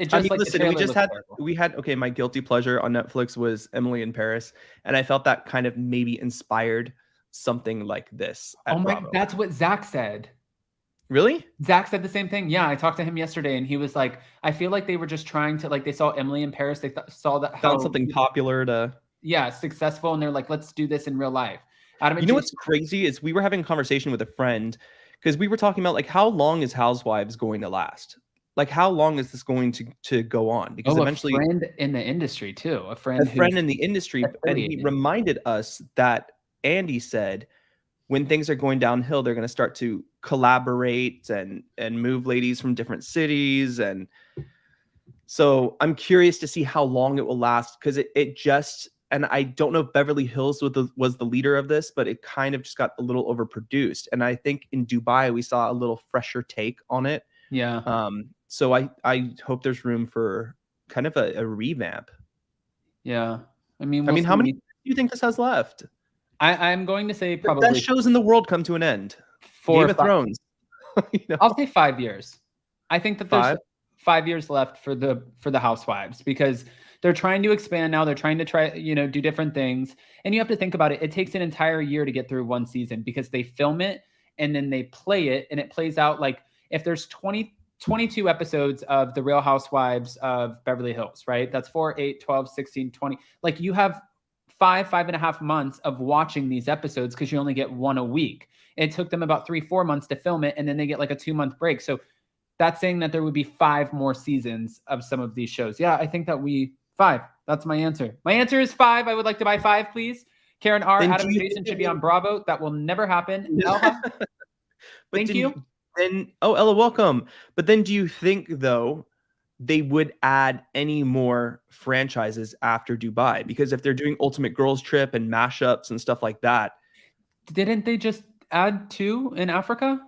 Listen, we had my guilty pleasure on Netflix was Emily in Paris, and I felt that kind of maybe inspired something like this. Oh my, that's what Zach said. Really? Zach said the same thing. Yeah, I talked to him yesterday, and he was like, I feel like they were just trying to, they saw Emily in Paris, they saw that found something popular to successful, and they're like, let's do this in real life. Adam, you know what's crazy is we were having a conversation with a friend because we were talking about how long is Housewives going to last? Like, how long is this going to go on? Because eventually, a friend in the industry too, a friend in the industry, and he reminded us that Andy said when things are going downhill, they're going to start to collaborate and move ladies from different cities, and so I'm curious to see how long it will last because it just. And I don't know if Beverly Hills was the leader of this, but it kind of just got a little overproduced. And I think in Dubai we saw a little fresher take on it. Yeah. So I hope there's room for kind of a revamp. Yeah. I mean, how many do you think this has left? I'm going to say probably the best shows in the world come to an end. Game of Thrones. I'll say 5 years. I think that there's 5 years left for the Housewives because they're trying to expand now. They're trying to do different things. And you have to think about it. It takes an entire year to get through one season because they film it and then they play it, and it plays out like if there's 22 episodes of The Real Housewives of Beverly Hills, right? That's 4, 8, 12, 16, 20. Like you have 5.5 months of watching these episodes because you only get one a week. It took them about 3-4 months to film it, and then they get like a 2-month break. So that's saying that there would be 5 more seasons of some of these shows. Yeah, I think that 5. That's my answer. My answer is 5. I would like to buy 5, please. Karen R. Then Adam do you and Jason think should it be on will- Bravo. That will never happen. No. Elha, But thank then you. Then Ella, welcome. But then do you think though they would add any more franchises after Dubai? Because if they're doing Ultimate Girls Trip and mashups and stuff like that, Didn't they just add 2 in Africa?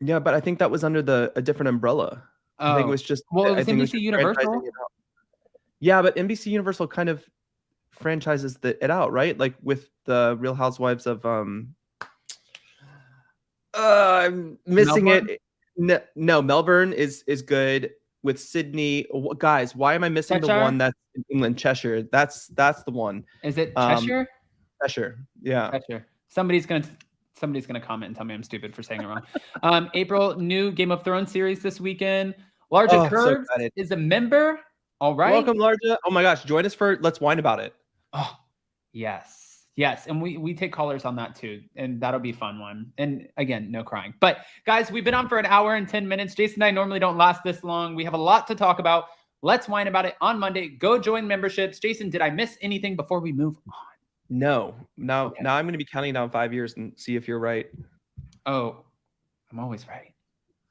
yeah, but I think that was under a different umbrella. I think it Oh, was just well, it I was think NBC just Universal. franchising it out. Yeah, but NBC Universal kind of franchises it out, right? Like with the Real Housewives of I'm missing Melbourne? it. No, Melbourne is good with Sydney. Guys, why am I missing the Cheshire? one that's in England? Cheshire. That's the one. Is it Um, Cheshire? Cheshire. Yeah. Cheshire. Somebody's gonna comment and tell me I'm stupid for saying it wrong. April, new Game of Thrones series this weekend. Larja Oh, so Curves excited. is a member. All right. Welcome, Larja. Oh my gosh, join us for Let's Whine About It. Oh, yes. Yes. And we take callers on that too. And that'll be a fun one. And again, no crying. But guys, we've been on for an hour and 10 minutes. Jason and I normally don't last this long. We have a lot to talk about. Let's Whine About It on Monday. Go join memberships. Jason, did I miss anything before we move on? No. Now Okay. I'm going to be counting down 5 years and see if you're right. Oh, I'm always right.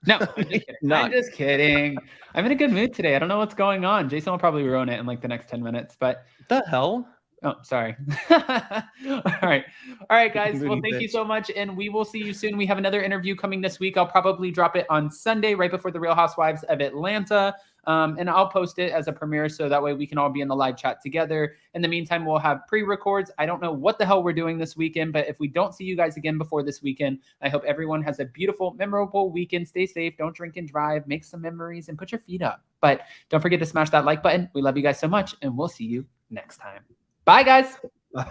No, I'm just kidding. Not. I'm just kidding. I'm in a good mood today. I don't know what's going on. Jason will probably ruin it in like the next 10 minutes, but The hell? oh, sorry. All right. All right, guys. Well, Moody thank you bitch. so much. And we will see you soon. We have another interview coming this week. I'll probably drop it on Sunday, right before the Real Housewives of Atlanta. And I'll post it as a premiere so that way we can all be in the live chat together. In the meantime, we'll have pre-records. I don't know what the hell we're doing this weekend, but if we don't see you guys again before this weekend, I hope everyone has a beautiful, memorable weekend. Stay safe. Don't drink and drive. Make some memories and put your feet up. But don't forget to smash that like button. We love you guys so much, and we'll see you next time. Bye, guys. Bye.